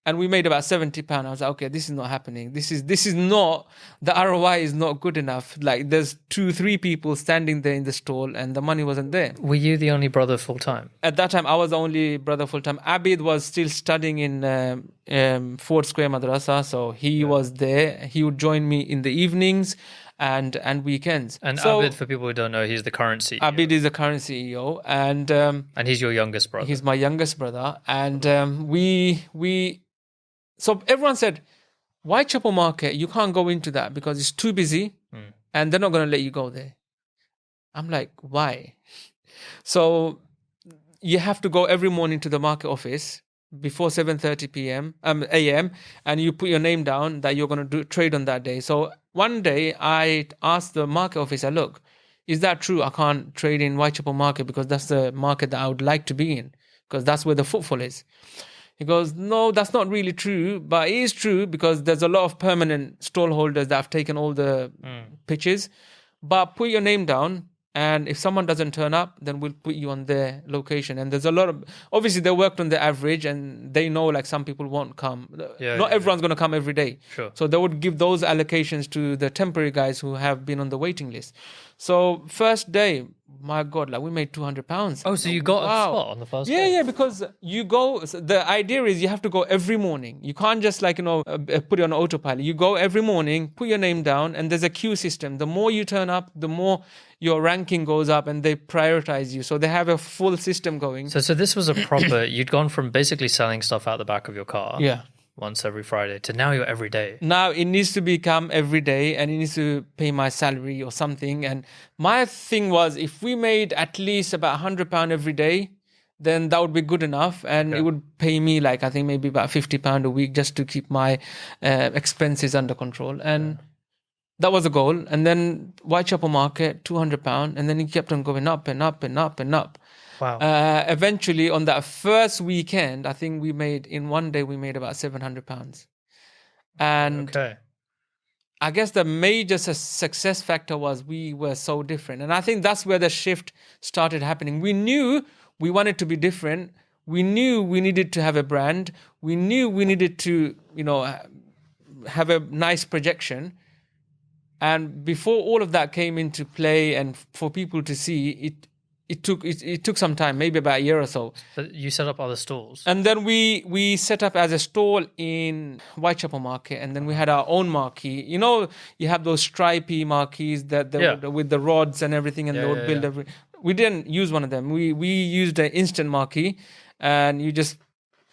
And we made about £70. I was like, okay, this is not happening. This is not, the ROI is not good enough. Like there's 2-3 people standing there in the stall and the money wasn't there. Were you the only brother full time? At that time, I was the only brother full time. Abid was still studying in Ford Square Madrasa. So he was there. He would join me in the evenings and weekends. And so, Abid, for people who don't know, he's the current CEO. Abid is the current CEO. And he's your youngest brother. He's my youngest brother. And so everyone said, Whitechapel Market, you can't go into that because it's too busy and they're not going to let you go there. I'm like, why? So you have to go every morning to the market office before 7:30 a.m. and you put your name down that you're going to trade on that day. So one day I asked the market officer, look, is that true? I can't trade in Whitechapel Market because that's the market that I would like to be in because that's where the footfall is. He goes, no, that's not really true, but it is true because there's a lot of permanent stall holders that have taken all the pitches. But put your name down, and if someone doesn't turn up, then we'll put you on their location. And there's a lot of, obviously they worked on the average and they know like some people won't come. Not everyone's going to come every day. Sure. So they would give those allocations to the temporary guys who have been on the waiting list. So first day, my God, like we made £200. Oh, so you got a spot on the first day? Yeah, because you go, so the idea is you have to go every morning. You can't just put it on autopilot. You go every morning, put your name down, and there's a queue system. The more you turn up, the more your ranking goes up and they prioritize you. So they have a full system going. So this was a proper, you'd gone from basically selling stuff out the back of your car. Yeah. Once every Friday to now you're every day. Now it needs to become every day and it needs to pay my salary or something. And my thing was, if we made at least about £100 every day, then that would be good enough. And it would pay me like, I think maybe about £50 a week just to keep my expenses under control. And that was the goal. And then Whitechapel Market, £200. And then it kept on going up and up and up and up. Wow. Eventually, on that first weekend, I think we made, in one day, we made about £700. And I guess the major success factor was we were so different. And I think that's where the shift started happening. We knew we wanted to be different. We knew we needed to have a brand. We knew we needed to, have a nice projection. And before all of that came into play and for people to see, it took some time, maybe about a year or so. But you set up other stalls. And then we set up as a stall in Whitechapel Market, and then we had our own marquee. You have those stripy marquees that with the rods and everything, and they would build we didn't use one of them. We used an instant marquee, and you just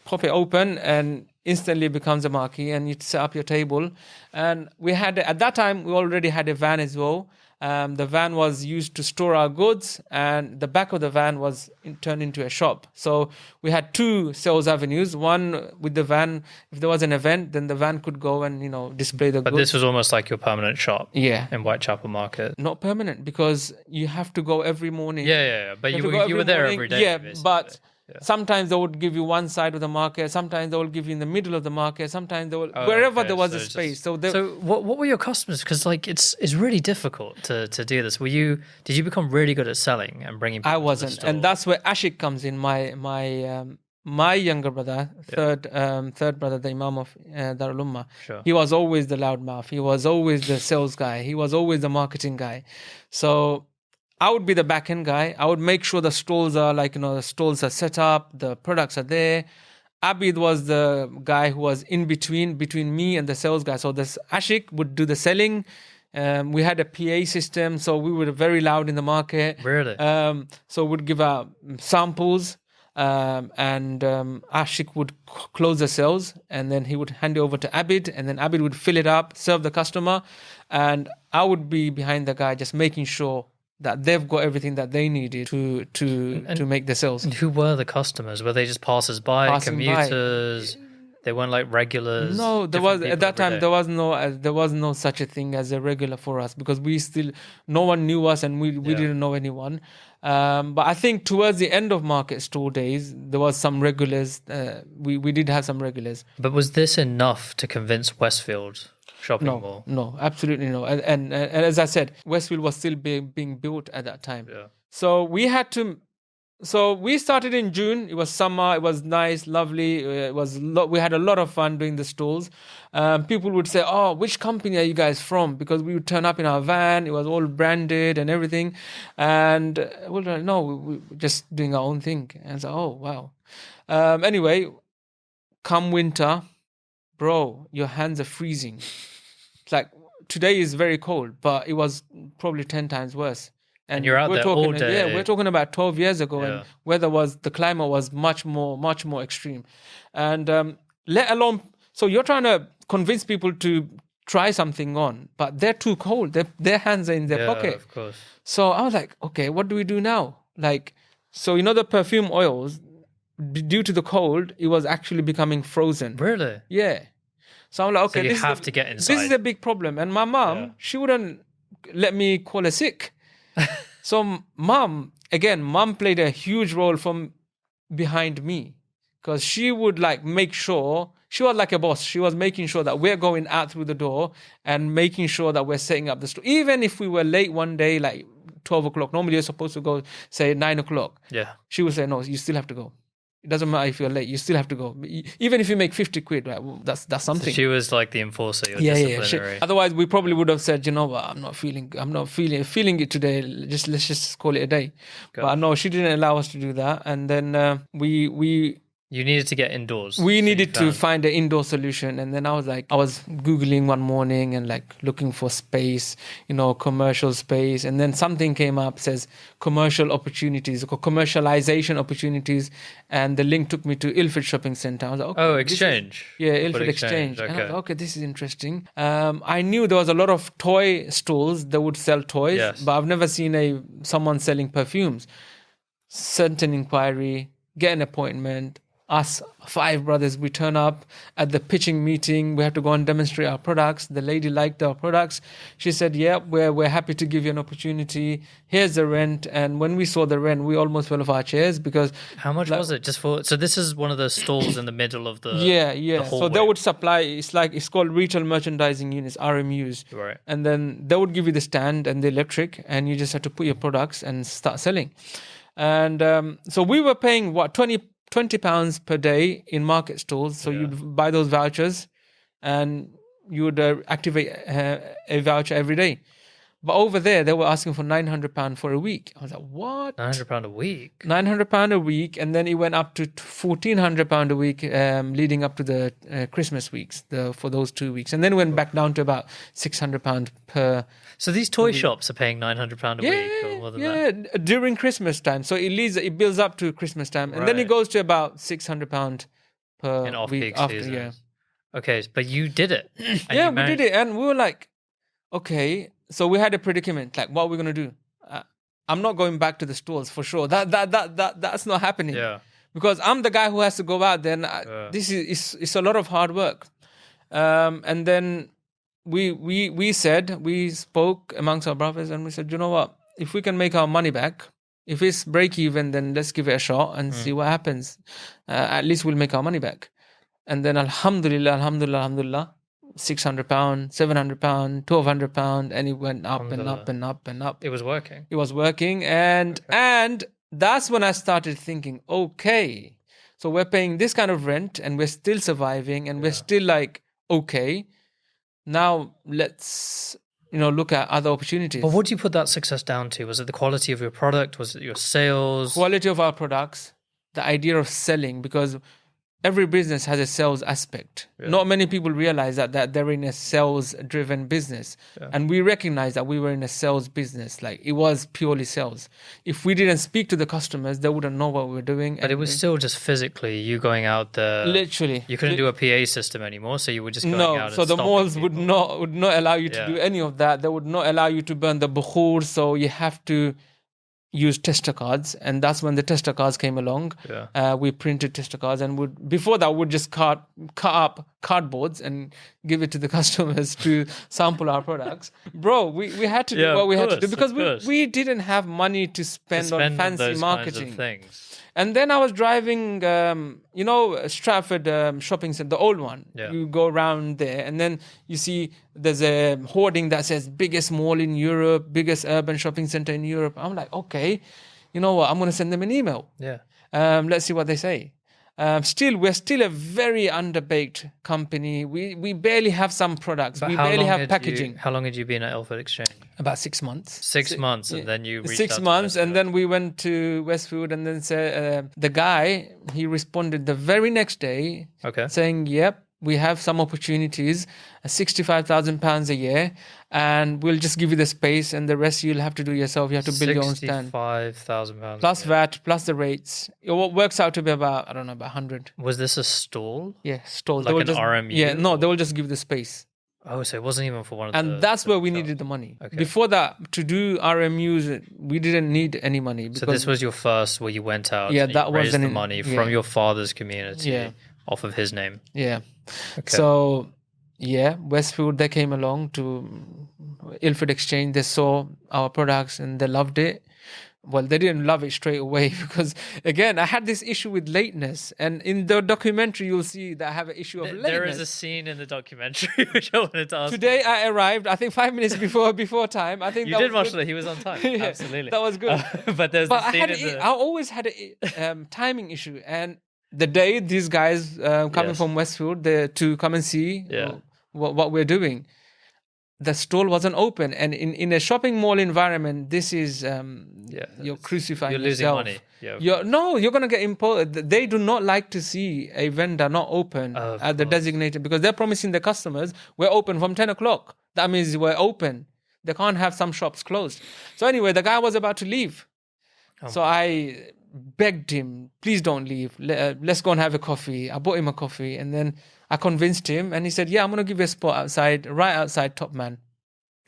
pop it open and instantly becomes a marquee, and you set up your table. And we had, at that time, we already had a van as well. The van was used to store our goods, and the back of the van was turned into a shop. So we had 2 sales avenues. One with the van, if there was an event, then the van could go and display the goods. But this was almost like your permanent shop. Yeah. In Whitechapel Market. Not permanent, because you have to go every morning. Yeah. But you were there every day. Yeah, basically. but sometimes they would give you one side of the market. Sometimes they will give you in the middle of the market. Sometimes they will wherever there was a space. So what were your customers? Because it's really difficult to do this. Did you become really good at selling and bringing people? I wasn't, to the store? and that's where Ashik comes in. My younger brother, third brother, the Imam of Darul Ummah. Sure. He was always the loudmouth. He was always the sales guy. He was always the marketing guy. So I would be the back end guy. I would make sure the stalls are the stalls are set up, the products are there. Abid was the guy who was in between me and the sales guy. So this Ashik would do the selling. We had a PA system, so we were very loud in the market. Really? So we'd give out samples, and Ashik would close the sales, and then he would hand it over to Abid, and then Abid would fill it up, serve the customer, and I would be behind the guy just making sure that they've got everything that they needed to make the sales. And who were the customers? Were they just passers-by, commuters? They weren't like regulars. No, there different was at people that every time day? there was no such a thing as a regular for us because no one knew us and we Yeah. didn't know anyone. But I think towards the end of market store days there was some regulars. We did have some regulars. But was this enough to convince Westfield shopping mall? No, absolutely no. And as I said, Westfield was still being built at that time. Yeah. So we had to. So we started in June. It was summer. It was nice, lovely. We had a lot of fun doing the stalls. People would say, "Oh, which company are you guys from?" Because we would turn up in our van. It was all branded and everything. And we're like, "No, we're just doing our own thing." And so, "Oh, wow." Anyway, come winter, bro, your hands are freezing. Like today is very cold, but it was probably 10 times worse. And you're out we're there talking, all day. Yeah, we're talking about 12 years ago, Yeah. and the climate was much more extreme. And let alone, so you're trying to convince people to try something on, but they're too cold. Their hands are in their pocket. Of course. So I was like, okay, what do we do now? Like, so the perfume oils, due to the cold, it was actually becoming frozen. Really? Yeah. So I'm like, okay, So you this have is to get inside. This is a big problem. And my mom, she wouldn't let me call her sick. So mom played a huge role from behind me because she would like make sure, she was like a boss. She was making sure that we're going out through the door and making sure that we're setting up the store. Even if we were late one day, like 12 o'clock, normally you're supposed to go, say 9 o'clock. Yeah. She would say, no, you still have to go. It doesn't matter if you're late, you still have to go. Even if you make 50 quid, right? Well, that's So something. she was like the enforcer, your Yeah. disciplinary. Otherwise, we probably would have said, you know what, I'm not feeling it today. Let's just call it a day. But no, she didn't allow us to do that. And then You needed to get indoors. we needed to find an indoor solution. And then I was Googling one morning and like looking for space, commercial space. And then something came up, says commercial opportunities or commercialization opportunities. And the link took me to Ilford Shopping Centre. I was like, okay. Oh, Exchange. Ilford Exchange. Okay. And I was like, okay, this is interesting. I knew there was a lot of toy stalls that would sell toys, Yes. but I've never seen someone selling perfumes. Sent an inquiry, get an appointment. Us 5 brothers, we turn up at the pitching meeting. We have to go and demonstrate our products. The lady liked our products. She said, yeah, we're happy to give you an opportunity. Here's the rent. And when we saw the rent, we almost fell off our chairs because How much was it? So this is one of those stalls in the middle of the yeah. So they hallway. would supply, it's called retail merchandising units, RMUs. Right. And then they would give you the stand and the electric, and you just have to put your products and start selling. And so we were paying 20 pounds per day in market stalls. So you'd buy those vouchers and you would activate a voucher every day. But over there, they were asking for £900 for a week. I was like, what? £900 a week? £900 a week. And then it went up to £1,400 a week leading up to the Christmas weeks for those 2 weeks. And then went back down to about £600 per. So these toy shops are paying £900 a week or more than that? During Christmas time. So it builds up to Christmas time. And then it Right. goes to about £600 per In week off-peak after. seasons. Yeah. Okay, but you did it. And Yeah, you we did it. And we were like, okay. So we had a predicament. Like, what are we going to do? I'm not going back to the stores for sure. That's not happening. Yeah. Because I'm the guy who has to go out there. And this is it's a lot of hard work. And then we spoke amongst our brothers and we said, you know what? If we can make our money back, if it's break even, then let's give it a shot and see what happens. At least we'll make our money back. And then alhamdulillah, £600, £700, £1,200, and it went up and up and up and up. It was working. It was working, and that's when I started thinking, okay, so we're paying this kind of rent, and we're still surviving, and we're still like, okay, now let's look at other opportunities. But what do you put that success down to? Was it the quality of your product? Was it your sales? Quality of our products, the idea of selling, because every business has a sales aspect. Yeah. Not many people realize that they're in a sales-driven business. Yeah. And we recognize that we were in a sales business. Like, it was purely sales. If we didn't speak to the customers, they wouldn't know what we were doing. But it was still just physically you going out there. Literally. You couldn't do a PA system anymore, so you were just going out and so the malls people. would not allow you to do any of that. They would not allow you to burn the bukhur, so you have to used tester cards, and that's when the tester cards came along. Yeah. We printed tester cards, and before that would just cut up cardboards and give it to the customers to sample our products. Bro, we had to do Yeah, what of we had to course, do because of course. we didn't have money to spend on fancy those marketing. kinds of things. And then I was driving, Stratford shopping center, the old one. Yeah. You go around there, and then you see there's a hoarding that says biggest mall in Europe, biggest urban shopping center in Europe. I'm like, okay, you know what? I'm going to send them an email. Yeah. Let's see what they say. We're still a very underbaked company. We barely have some products. But we how barely long have had packaging. how long had you been at Ilford Exchange? About 6 months. 6 months, and then you reached 6 out to months, and Westfield. then we went to Westfield, and then the guy, he responded the very next day, Okay. saying, "Yep, we have some opportunities, £65,000 a year, and we'll just give you the space, and the rest you'll have to do yourself. You have to build your own stand, £65,000. plus VAT, plus the rates. It works out to be about, I don't know, about 100. Was this a stall? Yeah, stole. Like They will an just, RMU? Yeah, no, they will just give the space." Oh, so it wasn't even for one of the... And that's where we hotels. needed the money. Okay. Before that, to do RMUs, we didn't need any money. So this was your first where you went out, Yeah, and that you was raised the an- money yeah. from your father's community Yeah. off of his name. Yeah. Okay. So, yeah, Westfield, they came along to Ilford Exchange. They saw our products and they loved it. Well, they didn't love it straight away because, again, I had this issue with lateness. And in the documentary, you'll see that I have an issue of lateness. There is a scene in the documentary which I wanted to ask. Today, I arrived, I think 5 minutes before time. I think You that did was watch good. that. He was on time. Yeah, Absolutely. that was good. But there's But the I scene had in the... I always had a timing issue, and the day these guys coming Yes. from Westfield to come and see Yeah. what we're doing, the stall wasn't open, and in a shopping mall environment, this is you're crucifying You're losing yourself. money. Yeah. You're gonna get imposed. They do not like to see a vendor not open Of at the course. designated, because they're promising the customers we're open from 10 o'clock. That means we're open. They can't have some shops closed. So anyway, the guy was about to leave. So I begged him, please don't leave. Let's go and have a coffee. I bought him a coffee, and then I convinced him, and he said, yeah, I'm going to give you a spot outside, right outside Top Man.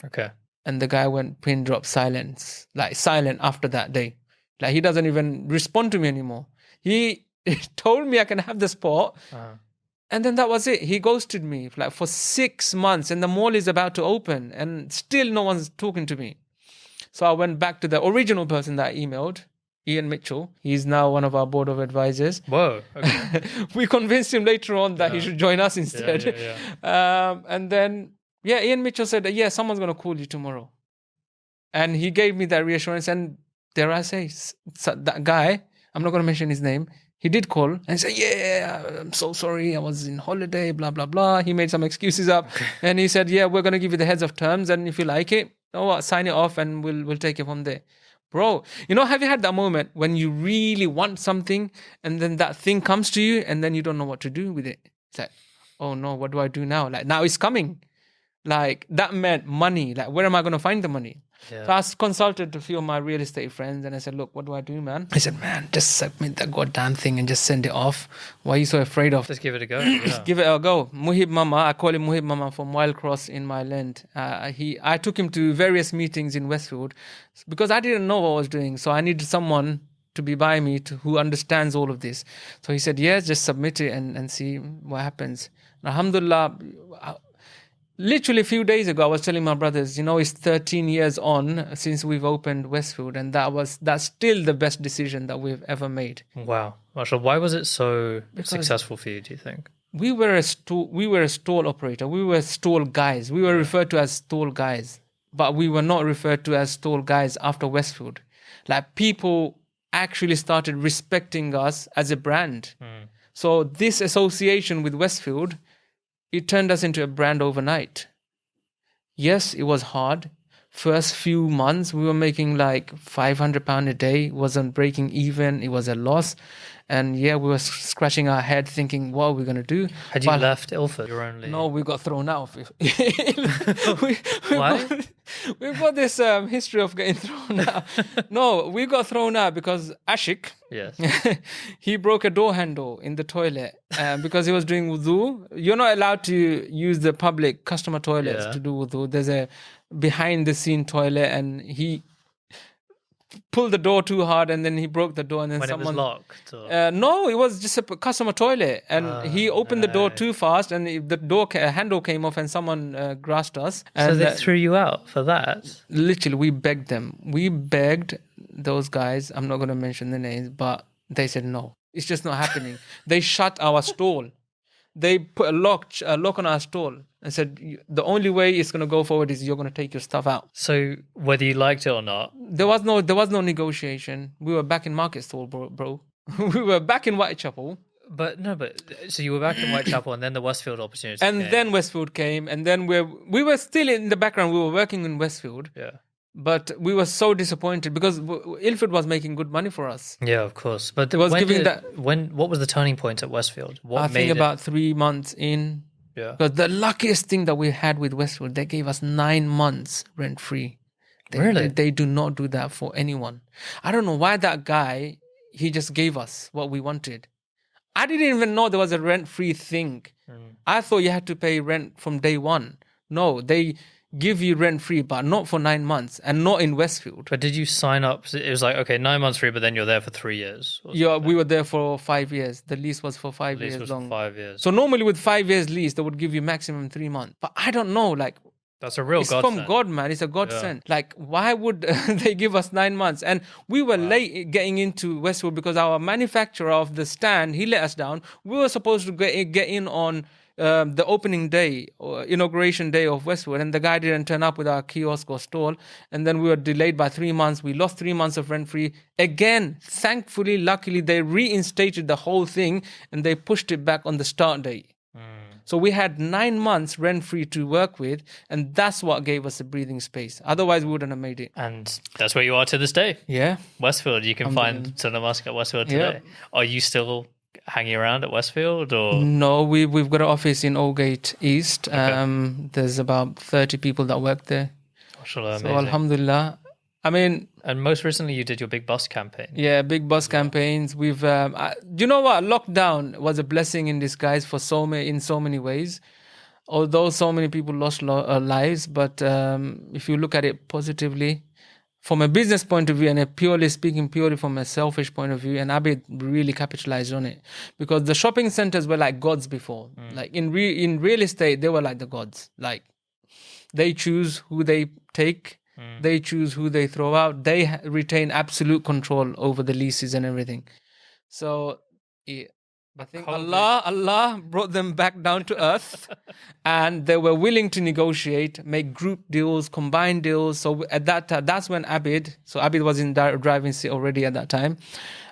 Okay. And the guy went pin drop silence, like silent after that day. Like he doesn't even respond to me anymore. He told me I can have the spot. And then that was it. He ghosted me like for 6 months, and the mall is about to open, and still no one's talking to me. So I went back to the original person that I emailed, Ian Mitchell. He's now one of our board of advisors. Whoa. Okay. We convinced him later on that he should join us instead. Yeah. And then, Ian Mitchell said, yeah, someone's going to call you tomorrow. And he gave me that reassurance. And dare I say, that guy, I'm not going to mention his name, he did call and say, yeah, I'm so sorry. I was in holiday, blah, blah, blah. He made some excuses up. And he said, yeah, we're going to give you the heads of terms. And if you like it, sign it off and we'll take it from there. Bro, have you had that moment when you really want something and then that thing comes to you and then you don't know what to do with it? It's like, oh no, what do I do now? Like, now it's coming. Like, that meant money. Like, where am I going to find the money? Yeah. So I consulted a few of my real estate friends and I said, look, what do I do, man? I said, man, just submit that goddamn thing and just send it off. Why are you so afraid of? Just give it a go. Yeah. Give it a go. Muhib Mama, I call him Muhib Mama from Wild Cross in my land. I took him to various meetings in Westfield because I didn't know what I was doing. So I needed someone to be by me who understands all of this. So he said, yes, just submit it and see what happens. And alhamdulillah, literally a few days ago, I was telling my brothers, it's 13 years on since we've opened Westfield, and that's still the best decision that we've ever made. Wow. Marshall, why was it so successful for you, do you think? We were a stall operator. We were stall guys. We were referred to as stall guys, but we were not referred to as stall guys after Westfield. Like, people actually started respecting us as a brand. So this association with Westfield, it turned us into a brand overnight. Yes, it was hard. First few months, we were making like £500 a day. It wasn't breaking even. It was a loss. And we were scratching our head thinking, what are we going to do? Had you left Ilford? You're only... No, we got thrown out. Why? We've got this history of getting thrown out. No, we got thrown out because Ashik, Yes. he broke a door handle in the toilet because he was doing wudu. You're not allowed to use the public customer toilets to do wudu. There's a behind the scene toilet, and he pulled the door too hard, and then he broke the door, and then When someone it was locked. Or... no, it was just a customer toilet, and he opened the door no. too fast, and the door handle came off, and someone grasped us. So And they threw you out for that? literally, we begged them. We begged those guys. I'm not going to mention the names, but they said no. It's just not happening. They shut our stall. They put a lock on our stall and said the only way it's going to go forward is you're going to take your stuff out. So whether you liked it or not, There was no negotiation. We were back in Market Stall, bro. We were back in Whitechapel. but so you were back in Whitechapel, and then the Westfield opportunity And came. then Westfield came, and then we were still in the background. We were working in Westfield, Yeah. but we were so disappointed because Ilford was making good money for us. Yeah, of course. But It was when giving what was the turning point at Westfield? What I made think it? about 3 months in. Yeah. Because the luckiest thing that we had with Westfield, they gave us 9 months rent free. Really? They do not do that for anyone. I don't know why that guy, he just gave us what we wanted. I didn't even know there was a rent free thing. I thought you had to pay rent from day one. No, they give you rent free, but not for 9 months, and not in Westfield. But did you sign up? It was like, okay, 9 months free, but then you're there for 3 years. Yeah, we were there for 5 years. The lease was for 5 Lease years was long. for 5 years. So normally with 5 years lease, they would give you maximum 3 months. But I don't know, like, That's a real it's godsend. from God, man. It's a godsend. Like, why would they give us 9 months? And we were late getting into Westwood because our manufacturer of the stand, he let us down. We were supposed to get in on the opening day or inauguration day of Westwood, and the guy didn't turn up with our kiosk or stall. And then we were delayed by 3 months. We lost 3 months of rent free. Again, thankfully, luckily, they reinstated the whole thing and they pushed it back on the start date. So we had 9 months rent-free to work with, and that's what gave us a breathing space. Otherwise, we wouldn't have made it. And that's where you are to this day. Yeah. Westfield. You can find SunnaMusk at Westfield today. Are you still hanging around at Westfield, or No, we've got an office in Aldgate East. There's about 30 people that work there. mashallah, So amazing. alhamdulillah. I mean, And most recently, you did your big bus campaign. yeah, big bus campaigns. We've, you know what? Lockdown was a blessing in disguise for in so many ways. Although so many people lost lives, but if you look at it positively, from a business point of view and purely from a selfish point of view, and Abid really capitalized on it because the shopping centers were like gods before. Like in real estate, they were like the gods. Like they choose who they take. They choose who they throw out. They retain absolute control over the leases and everything. So yeah, I think Allah brought them back down to earth, and they were willing to negotiate, make group deals, combine deals. So at that time, that's when Abid was in driving seat already at that time,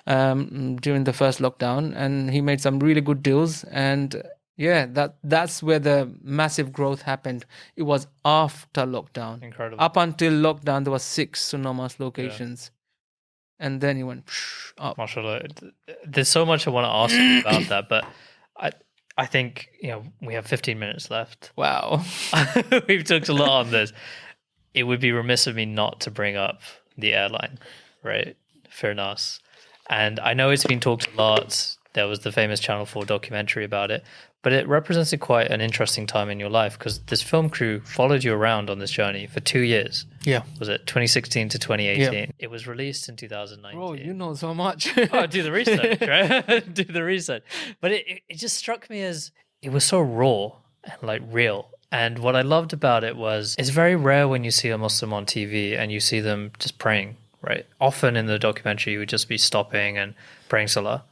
during the first lockdown, and he made some really good deals. And yeah, that's where the massive growth happened. It was after lockdown. Incredible. Up until lockdown, there was 6 SunnaMusk locations. And then he went up. mashallah. There's so much I want to ask you about that, but I think we have 15 minutes left. Wow. We've talked a lot on this. It would be remiss of me not to bring up the airline, right? Firnas. And I know it's been talked a lot. There was the famous Channel 4 documentary about it, but it represented quite an interesting time in your life because this film crew followed you around on this journey for 2 years. Yeah. Was it 2016 to 2018? Yeah. It was released in 2019. Bro, you know so much. Oh, do the research, right? Do the research. But it just struck me as it was so raw and like real. And what I loved about it was it's very rare when you see a Muslim on TV and you see them just praying, right? Often in the documentary, you would just be stopping and praying salah.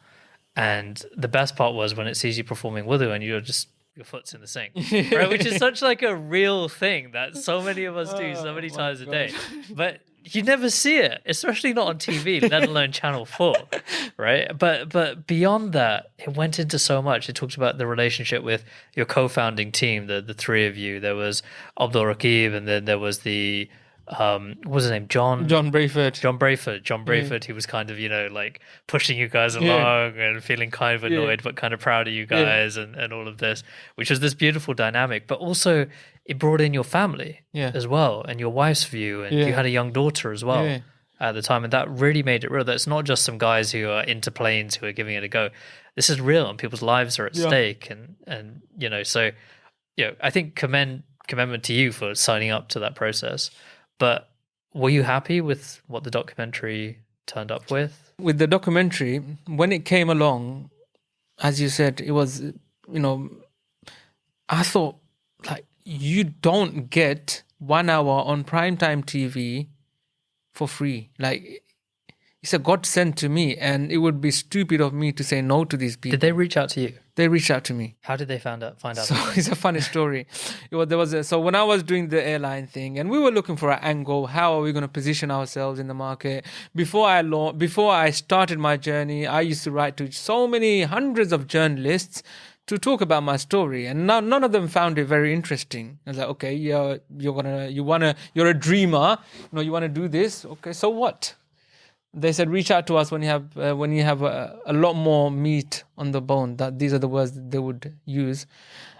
And the best part was when it sees you performing wudu and your foot's in the sink, right? Which is such like a real thing that so many of us do so many times a day. But you never see it, especially not on TV, let alone Channel 4, right? But beyond that, it went into so much. It talked about the relationship with your co-founding team, the three of you. There was Abdul Rakib, and then there was the what was his name? John Brayford. He was kind of, like pushing you guys along and feeling kind of annoyed, but kind of proud of you guys and all of this, which was this beautiful dynamic. But also it brought in your family as well and your wife's view. And you had a young daughter as well at the time. And that really made it real. That it's not just some guys who are into planes who are giving it a go. This is real and people's lives are at stake. And so, I think commendment to you for signing up to that process. But Were you happy with what the documentary turned up with? With the documentary, when it came along, as you said, it was, I thought, like, you don't get 1 hour on primetime TV for free. Like, it's a godsend to me, and it would be stupid of me to say no to these people. Did they reach out to you? They reached out to me. How did they find out? So it's a funny story. So when I was doing the airline thing, and we were looking for an angle, how are we going to position ourselves in the market? Before I started my journey, I used to write to so many hundreds of journalists to talk about my story, and none of them found it very interesting. I was like, okay, you're a dreamer, you want to do this. Okay, so what? They said, reach out to us when you have a lot more meat on the bone. That these are the words that they would use.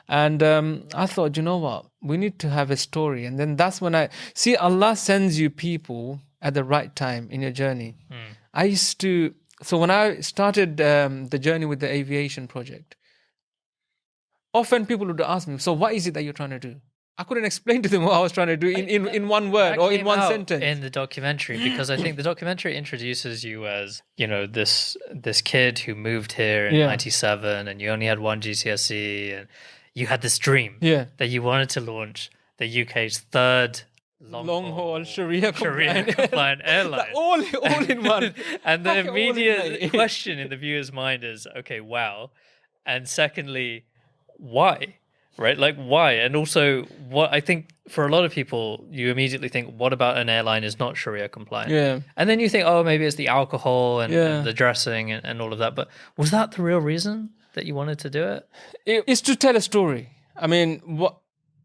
And I thought, you know what? We need to have a story. And then that's when I see Allah sends you people at the right time in your journey. So when I started the journey with the aviation project, often people would ask me, so what is it that you're trying to do? I couldn't explain to them what I was trying to do in one word or in one sentence. In the documentary, because I think the documentary introduces you as, this kid who moved here in 97 and you only had one GCSE and you had this dream that you wanted to launch the UK's third long-haul Sharia compliant airline. all in one. And the immediate question in the viewer's mind is, okay, wow. And secondly, why? Right? Like, why? And also, what I think for a lot of people, you immediately think, what about an airline is not Sharia compliant? Yeah. And then you think, oh, maybe it's the alcohol and the dressing and all of that. But was that the real reason that you wanted to do it? It's to tell a story. I mean,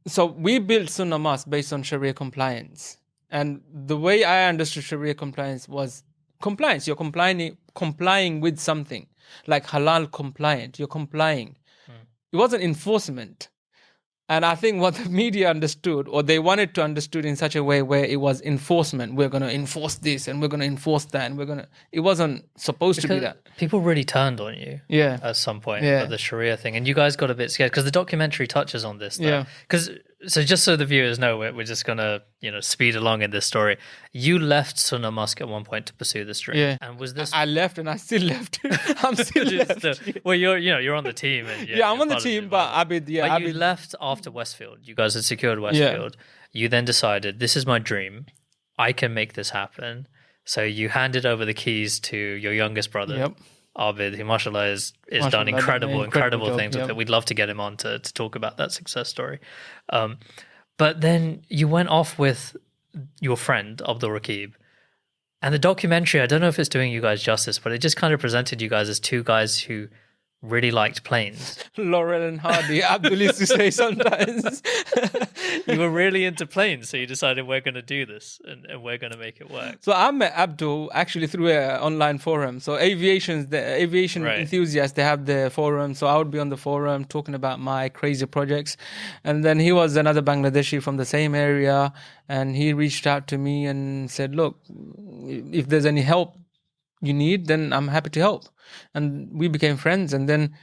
so we built SunnaMusk based on Sharia compliance. And the way I understood Sharia compliance was compliance. You're complying with something. Like halal compliant. You're complying. It wasn't enforcement. And I think what the media understood, or they wanted to understood in such a way where it was enforcement. We're going to enforce this and we're going to enforce that. And it wasn't supposed to be that. People really turned on you at some point for the Sharia thing. And you guys got a bit scared because the documentary touches on this. So just so the viewers know, we're just going to, speed along in this story. You left SunnaMusk at one point to pursue this dream. Yeah. And was this... I left and I still left. I'm still left. Well, you're on the team. And I'm on the team, but Abid, you left after Westfield. You guys had secured Westfield. You then decided, this is my dream. I can make this happen. So you handed over the keys to your youngest brother, Abid, who mashallah is done incredible things with it. We'd love to get him on to talk about that success story. But then you went off with your friend, Abdul Rakib. And the documentary, I don't know if it's doing you guys justice, but it just kind of presented you guys as two guys who really liked planes. Laurel and Hardy, Abdul used to say sometimes. You were really into planes, so you decided we're going to do this and we're going to make it work. So I met Abdul actually through an online forum. So aviation enthusiasts, they have the forum. So I would be on the forum talking about my crazy projects. And then he was another Bangladeshi from the same area. And he reached out to me and said, look, if there's any help you need, then I'm happy to help. And we became friends. And then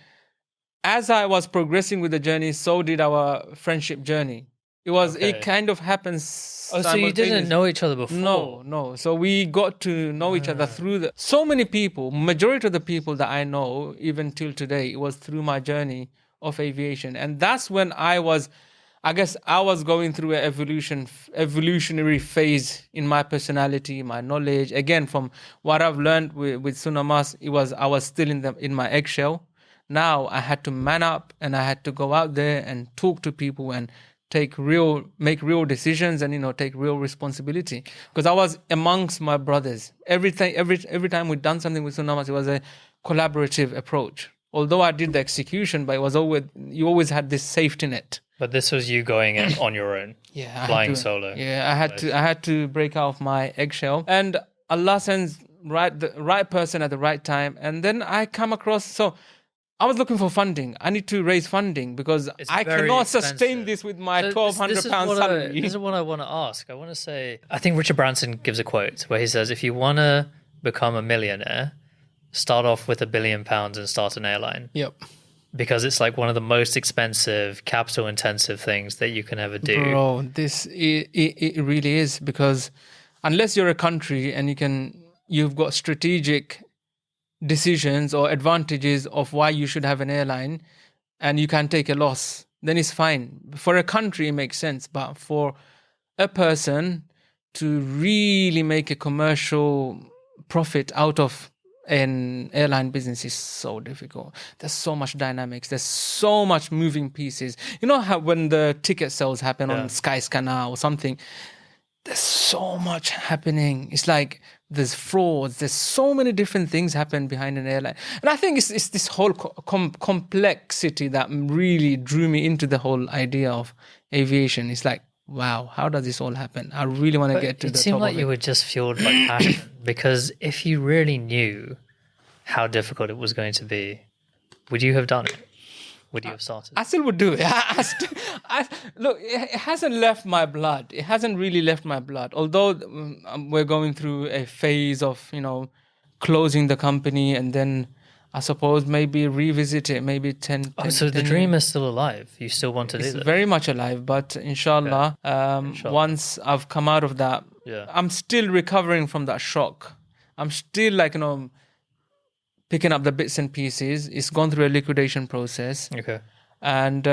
as I was progressing with the journey, so did our friendship journey. It kind of happens. Oh, so you didn't know each other before? No. So we got to know each other through so many people. Majority of the people that I know, even till today, it was through my journey of aviation. And that's when I was going through an evolutionary phase in my personality, my knowledge. Again, from what I've learned with SunnaMusk, I was still in my eggshell. Now I had to man up and I had to go out there and talk to people and make real decisions and take real responsibility. Because I was amongst my brothers. Every time we'd done something with SunnaMusk, it was a collaborative approach. Although I did the execution, but you always had this safety net. But this was you going in on your own, flying solo. Yeah, I had to break out of my eggshell, and Allah sends the right person at the right time. And then I come across. So I was looking for funding. I need to raise funding because I cannot sustain this with my £1,200 salary. This is what I want to ask. I want to say, I think Richard Branson gives a quote where he says, if you want to become a millionaire, start off with £1 billion and start an airline. Yep. Because it's like one of the most expensive, capital-intensive things that you can ever do. Bro, it really is, because unless you're a country and you've got strategic decisions or advantages of why you should have an airline and you can take a loss, then it's fine. For a country, it makes sense. But for a person to really make a commercial profit out of an airline business is so difficult. There's so much dynamics. There's so much moving pieces. You know how when the ticket sales happen on Skyscanner or something, there's so much happening. It's like there's frauds. There's so many different things happen behind an airline. And I think it's this whole complexity that really drew me into the whole idea of aviation. It's like, wow, how does this all happen? I really want to get to the top of it. It seemed like you were just fueled by passion, because if you really knew how difficult it was going to be, would you have done it? Would you have started? I still would do it. Look, it hasn't left my blood. It hasn't really left my blood. Although we're going through a phase of, closing the company and then I suppose maybe revisit it, maybe 10 so the dream is still alive. You still want to do that? It's very much alive, but inshallah, once I've come out of that, I'm still recovering from that shock. I'm still picking up the bits and pieces. It's gone through a liquidation process. Okay. And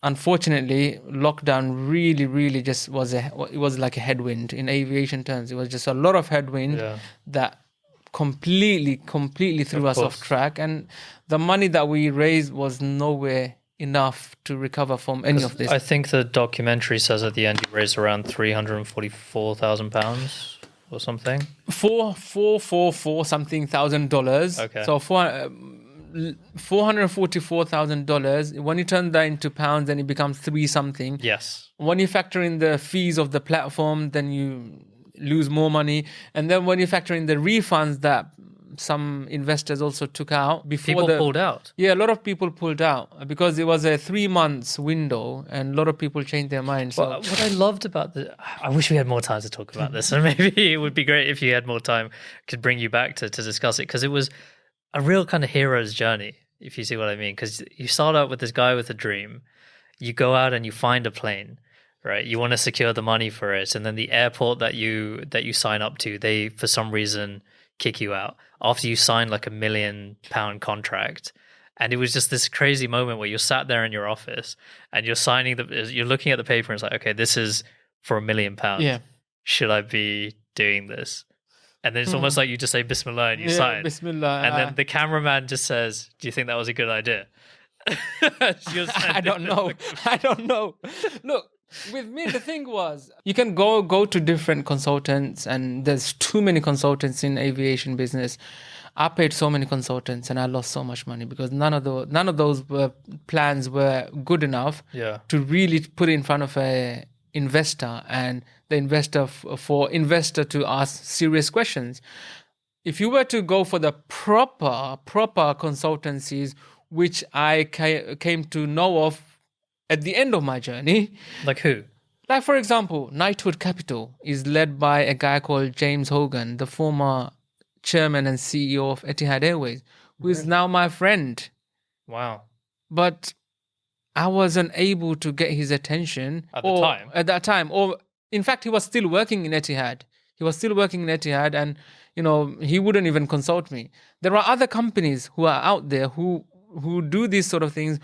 unfortunately, lockdown really just it was like a headwind in aviation terms. It was just a lot of headwind that completely threw us off track. And the money that we raised was nowhere enough to recover from any of this. I think the documentary says at the end you raised around £344,000 or something. $444 something thousand. Okay. So $444,000. When you turn that into pounds, then it becomes 3 something. Yes. When you factor in the fees of the platform, then you lose more money. And then when you factor in the refunds that some investors also took out before people pulled out. Yeah, a lot of people pulled out because it was a 3 months window and a lot of people changed their minds. Well, what I loved about I wish we had more time to talk about this, and maybe it would be great if you had more time, could bring you back to discuss it, because it was a real kind of hero's journey, if you see what I mean. Because you start out with this guy with a dream, you go out and you find a plane, right? You want to secure the money for it, and then the airport that you sign up to, they for some reason kick you out after you sign like £1 million contract. And it was just this crazy moment where you're sat there in your office and you're you're looking at the paper and it's like, okay, this is for £1 million. Yeah. Should I be doing this? And then it's almost like you just say Bismillah and you sign. Bismillah. And then the cameraman just says, do you think that was a good idea? I don't know. Look, with me, the thing was, you can go to different consultants, and there's too many consultants in aviation business. I paid so many consultants, and I lost so much money because none of those plans were good enough to really put in front of a investor, and the investor to ask serious questions. If you were to go for the proper consultancies, which I came to know of at the end of my journey. Like who? Like, for example, Knighthood Capital is led by a guy called James Hogan, the former chairman and CEO of Etihad Airways, who is now my friend. Wow. But I wasn't able to get his attention. At that time? Or, in fact, he was still working in Etihad. And, he wouldn't even consult me. There are other companies who are out there who do these sort of things,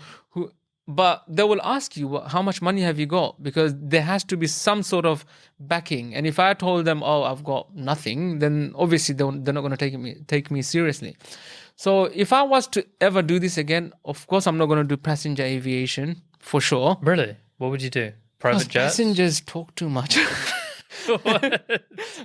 but they will ask you, how much money have you got? Because there has to be some sort of backing. And if I told them, I've got nothing, then obviously they're not going to take me seriously. So if I was to ever do this again, of course, I'm not going to do passenger aviation for sure. Really? What would you do? Private jets? Passengers talk too much.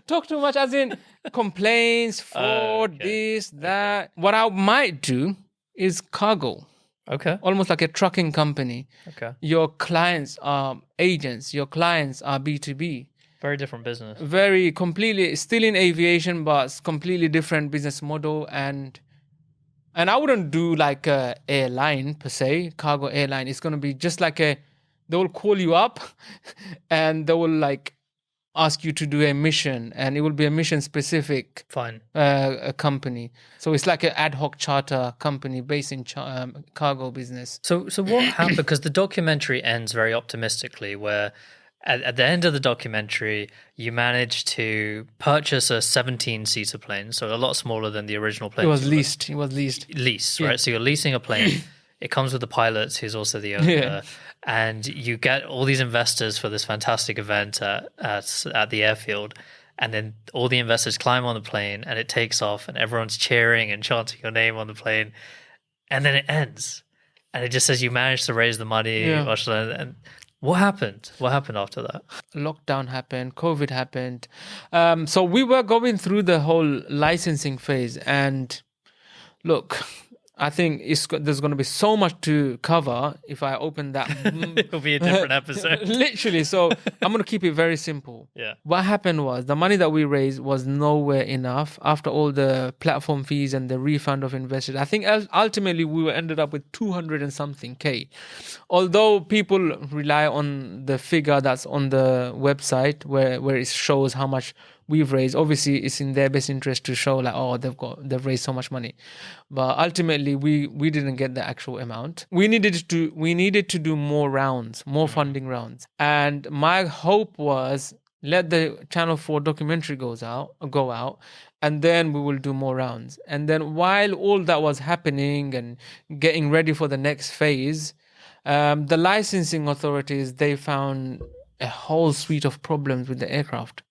Talk too much as in complaints, fraud, this, that. What I might do is cargo. Okay. Almost like a trucking company. Okay. Your clients are agents. Your clients are B2B. Very different business. Very completely, still in aviation, but completely different business model. And I wouldn't do like a airline per se, cargo airline. It's going to be just like they will call you up and they will like ask you to do a mission, and it will be a mission specific company. So it's like an ad hoc charter company based in cargo business. So what happened? Because the documentary ends very optimistically, where at the end of the documentary, you managed to purchase a 17-seater plane, so a lot smaller than the original plane. It was leased. It was leased. Lease, Yeah. right? So you're leasing a plane. It comes with the pilot, who's also the owner, Yeah. and you get all these investors for this fantastic event at the airfield. And then all the investors climb on the plane, and it takes off, and everyone's cheering and chanting your name on the plane, and then it ends, and it just says you managed to raise the money. Yeah. And what happened? What happened after that? Lockdown happened, COVID happened. So we were going through the whole licensing phase, and look, I think there's going to be so much to cover if I open that. It'll be a different episode. Literally. So I'm going to keep it very simple. Yeah. What happened was the money that we raised was nowhere enough after all the platform fees and the refund of investors. I think ultimately we ended up with 200 and something K. Although people rely on the figure that's on the website where it shows how much we've raised. Obviously, it's in their best interest to show like, oh, they've raised so much money, but ultimately we didn't get the actual amount. We needed to do more rounds, more funding rounds, and my hope was let the Channel 4 documentary go out, and then we will do more rounds. And then while all that was happening and getting ready for the next phase, the licensing authorities, they found a whole suite of problems with the aircraft.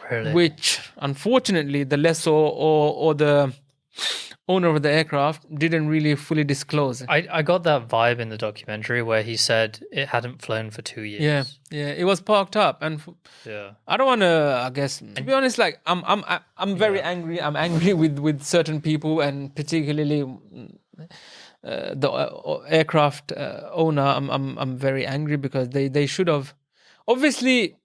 Really? Which unfortunately the lessor or the owner of the aircraft didn't really fully disclose. I got that vibe in the documentary where he said it hadn't flown for 2 years. Yeah, it was parked up, and Yeah. I don't want to. I guess to be honest, like I'm very angry. I'm angry with certain people, and particularly the aircraft owner. I'm very angry because they should have. Obviously,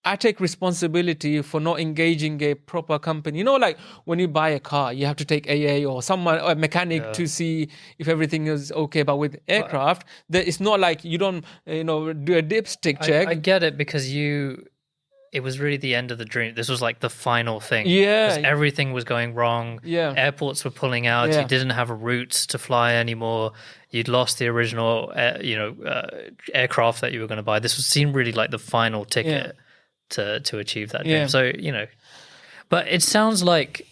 I take responsibility for not engaging a proper company. You know, like when you buy a car, you have to take AA or a mechanic to see if everything is okay. But with aircraft, it's not like you don't, do a dipstick check. I get it because it was really the end of the dream. This was like the final thing. Yeah. 'Cause everything was going wrong. Yeah. Airports were pulling out. Yeah. You didn't have routes to fly anymore. You'd lost the original, aircraft that you were going to buy. This seemed really like the final ticket to achieve that dream. Yeah. So, but it sounds like,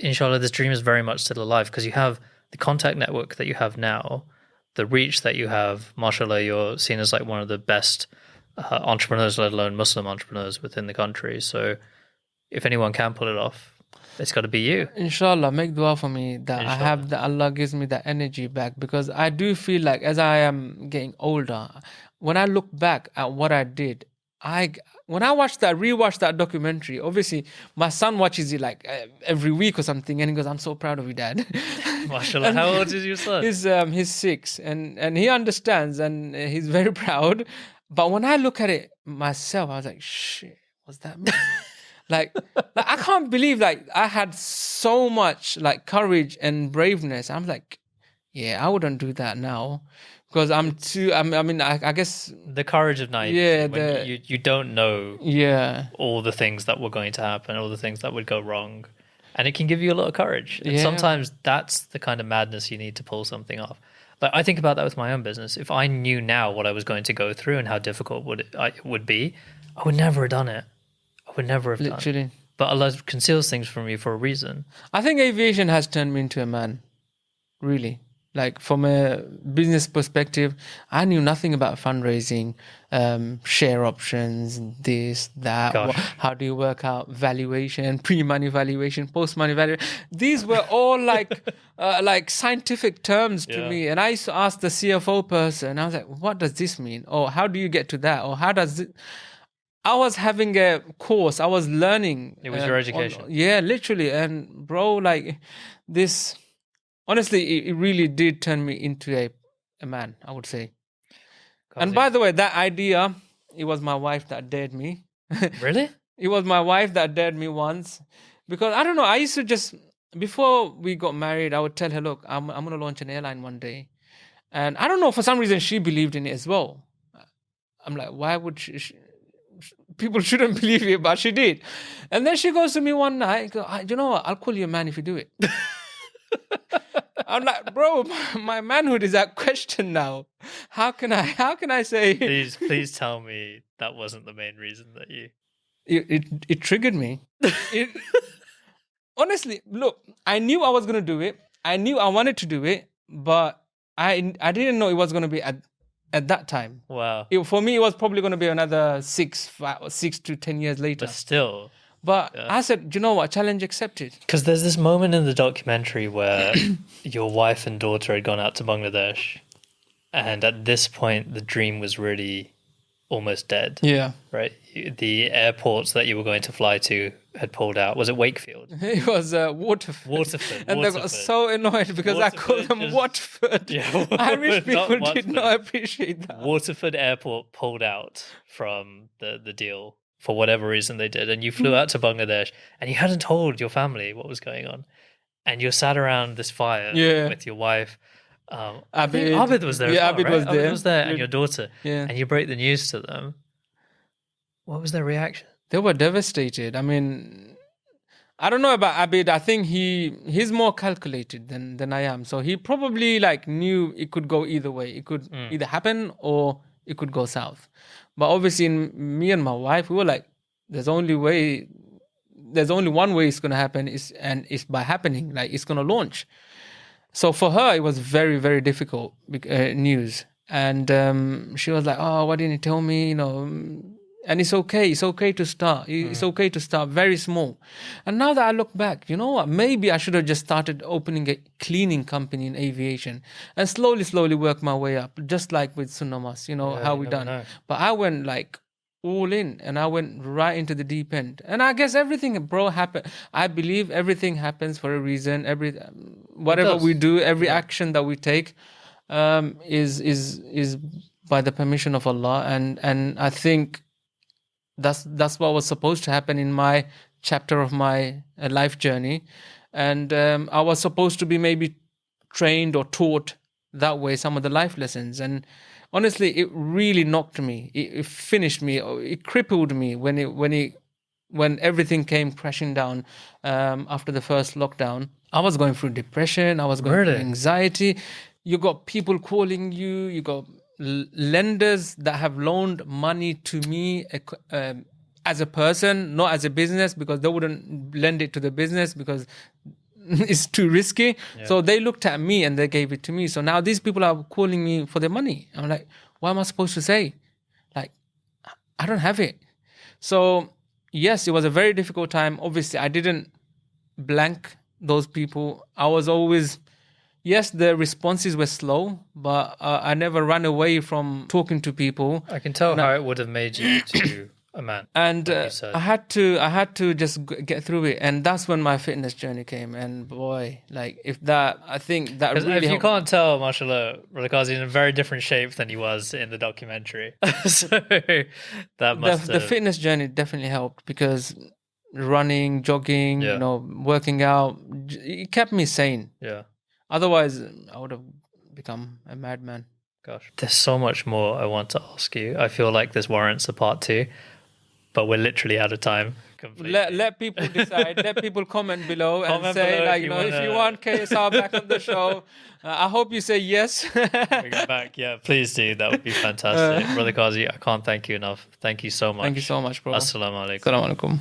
inshallah, this dream is very much still alive because you have the contact network that you have now, the reach that you have. Mashallah, you're seen as like one of the best entrepreneurs, let alone Muslim entrepreneurs within the country. So if anyone can pull it off, it's got to be you. Inshallah, make dua for me that I have that Allah gives me that energy back, because I do feel like as I am getting older, when I look back at what I did, when I rewatched that documentary, obviously my son watches it like every week or something, and he goes, "I'm so proud of you, Dad." Mashallah, how old is your son? He's 6, and he understands, and he's very proud. But when I look at it myself, I was like, "Shit, was that me?" like I can't believe like I had so much like courage and braveness. I'm like, yeah, I wouldn't do that now. Because I guess the courage of naivety. Yeah, when you don't know. Yeah, all the things that were going to happen, all the things that would go wrong, and it can give you a lot of courage. And sometimes that's the kind of madness you need to pull something off. Like I think about that with my own business. If I knew now what I was going to go through and how difficult it would be, I would never have done it. I would never have literally. done it. But Allah conceals things from you for a reason. I think aviation has turned me into a man, really. Like from a business perspective, I knew nothing about fundraising, share options, this, that. How do you work out valuation, pre-money valuation, post-money valuation? These were all like scientific terms to me. And I used to ask the CFO person, I was like, what does this mean? Or how do you get to that? Or how does it... I was having a course. I was learning. It was your education. Literally. And bro, like this... Honestly, it really did turn me into a man, I would say. Kazi. And by the way, that idea, it was my wife that dared me. Really? It was my wife that dared me once. Because, I don't know, I used to just, before we got married, I would tell her, look, I'm going to launch an airline one day. And I don't know, for some reason, she believed in it as well. I'm like, why would she people shouldn't believe it, but she did. And then she goes to me one night, you know what, I'll call you a man if you do it. I'm like, bro, my manhood is at question now. How can I say Please tell me that wasn't the main reason that you... it triggered me. Honestly, look, I knew I was gonna do it. I knew I wanted to do it, but I didn't know it was gonna be at that time. Wow. For me, it was probably gonna be another 6 to 10 years later. But still. But I said, do you know what? Challenge accepted. Because there's this moment in the documentary where your wife and daughter had gone out to Bangladesh, and at this point, the dream was really almost dead. Yeah. Right? The airports that you were going to fly to had pulled out. Was it Wakefield? It was Waterford. Waterford. And they got so annoyed because I called them Watford. Yeah, Irish people not did not appreciate that. Waterford Airport pulled out from the deal for whatever reason they did. And you flew out to Bangladesh and you hadn't told your family what was going on. And you sat around this fire with your wife. Abid was there. Yeah, as well, Abid right? was there. Abid was there, and your daughter. Yeah. And you break the news to them. What was their reaction? They were devastated. I mean, I don't know about Abid. I think he's more calculated than I am. So he probably knew it could go either way. It could either happen or it could go south. But obviously, me and my wife, we were like, there's only one way it's gonna happen, it's by happening. Like, it's gonna launch. So for her, it was very, very difficult news. And she was like, oh, why didn't you tell me? And it's okay. It's okay to start. It's okay to start very small. And now that I look back, you know what? Maybe I should have just started opening a cleaning company in aviation and slowly work my way up, just like with SunnaMusk, how we done. know. But I went all in, and I went right into the deep end. And I guess everything, bro, happened. I believe everything happens for a reason. Whatever we do, every action that we take, is by the permission of Allah. And I think that's what was supposed to happen in my chapter of my life journey. And I was supposed to be maybe trained or taught that way some of the life lessons. And honestly, it really knocked me. It finished me. It crippled me when everything came crashing down after the first lockdown. I was going through depression. I was going through anxiety. You got people calling you. You got lenders that have loaned money to me as a person, not as a business, because they wouldn't lend it to the business because it's too risky. Yeah. So they looked at me and they gave it to me. So now these people are calling me for their money. I'm like, what am I supposed to say? I don't have it. So yes, it was a very difficult time. Obviously, I didn't blank those people. I was always, yes, the responses were slow, but I never ran away from talking to people. I can tell how it would have made you to a man. And I had to just get through it, and that's when my fitness journey came. And boy, I think that really if you helped. can't tell, mashallah, Brother Kazi is in a very different shape than he was in the documentary. So that must the fitness journey definitely helped, because running, jogging, working out, it kept me sane. Yeah. Otherwise, I would have become a madman. Gosh, there's so much more I want to ask you. I feel like this warrants a part 2, but we're literally out of time. Completely. Let people decide. Let people comment below and say, if you want KSR back on the show, I hope you say yes. Bring it back. Yeah, please do. That would be fantastic. Brother Kazi, I can't thank you enough. Thank you so much. Thank you so much, bro. Assalamu alaikum. Assalamu alaikum.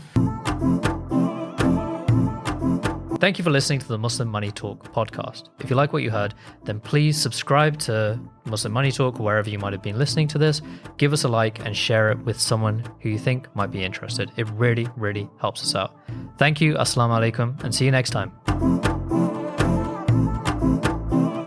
Thank you for listening to the Muslim Money Talk podcast. If you like what you heard, then please subscribe to Muslim Money Talk wherever you might have been listening to this. Give us a like and share it with someone who you think might be interested. It really, really helps us out. Thank you. Assalamu alaikum, and see you next time.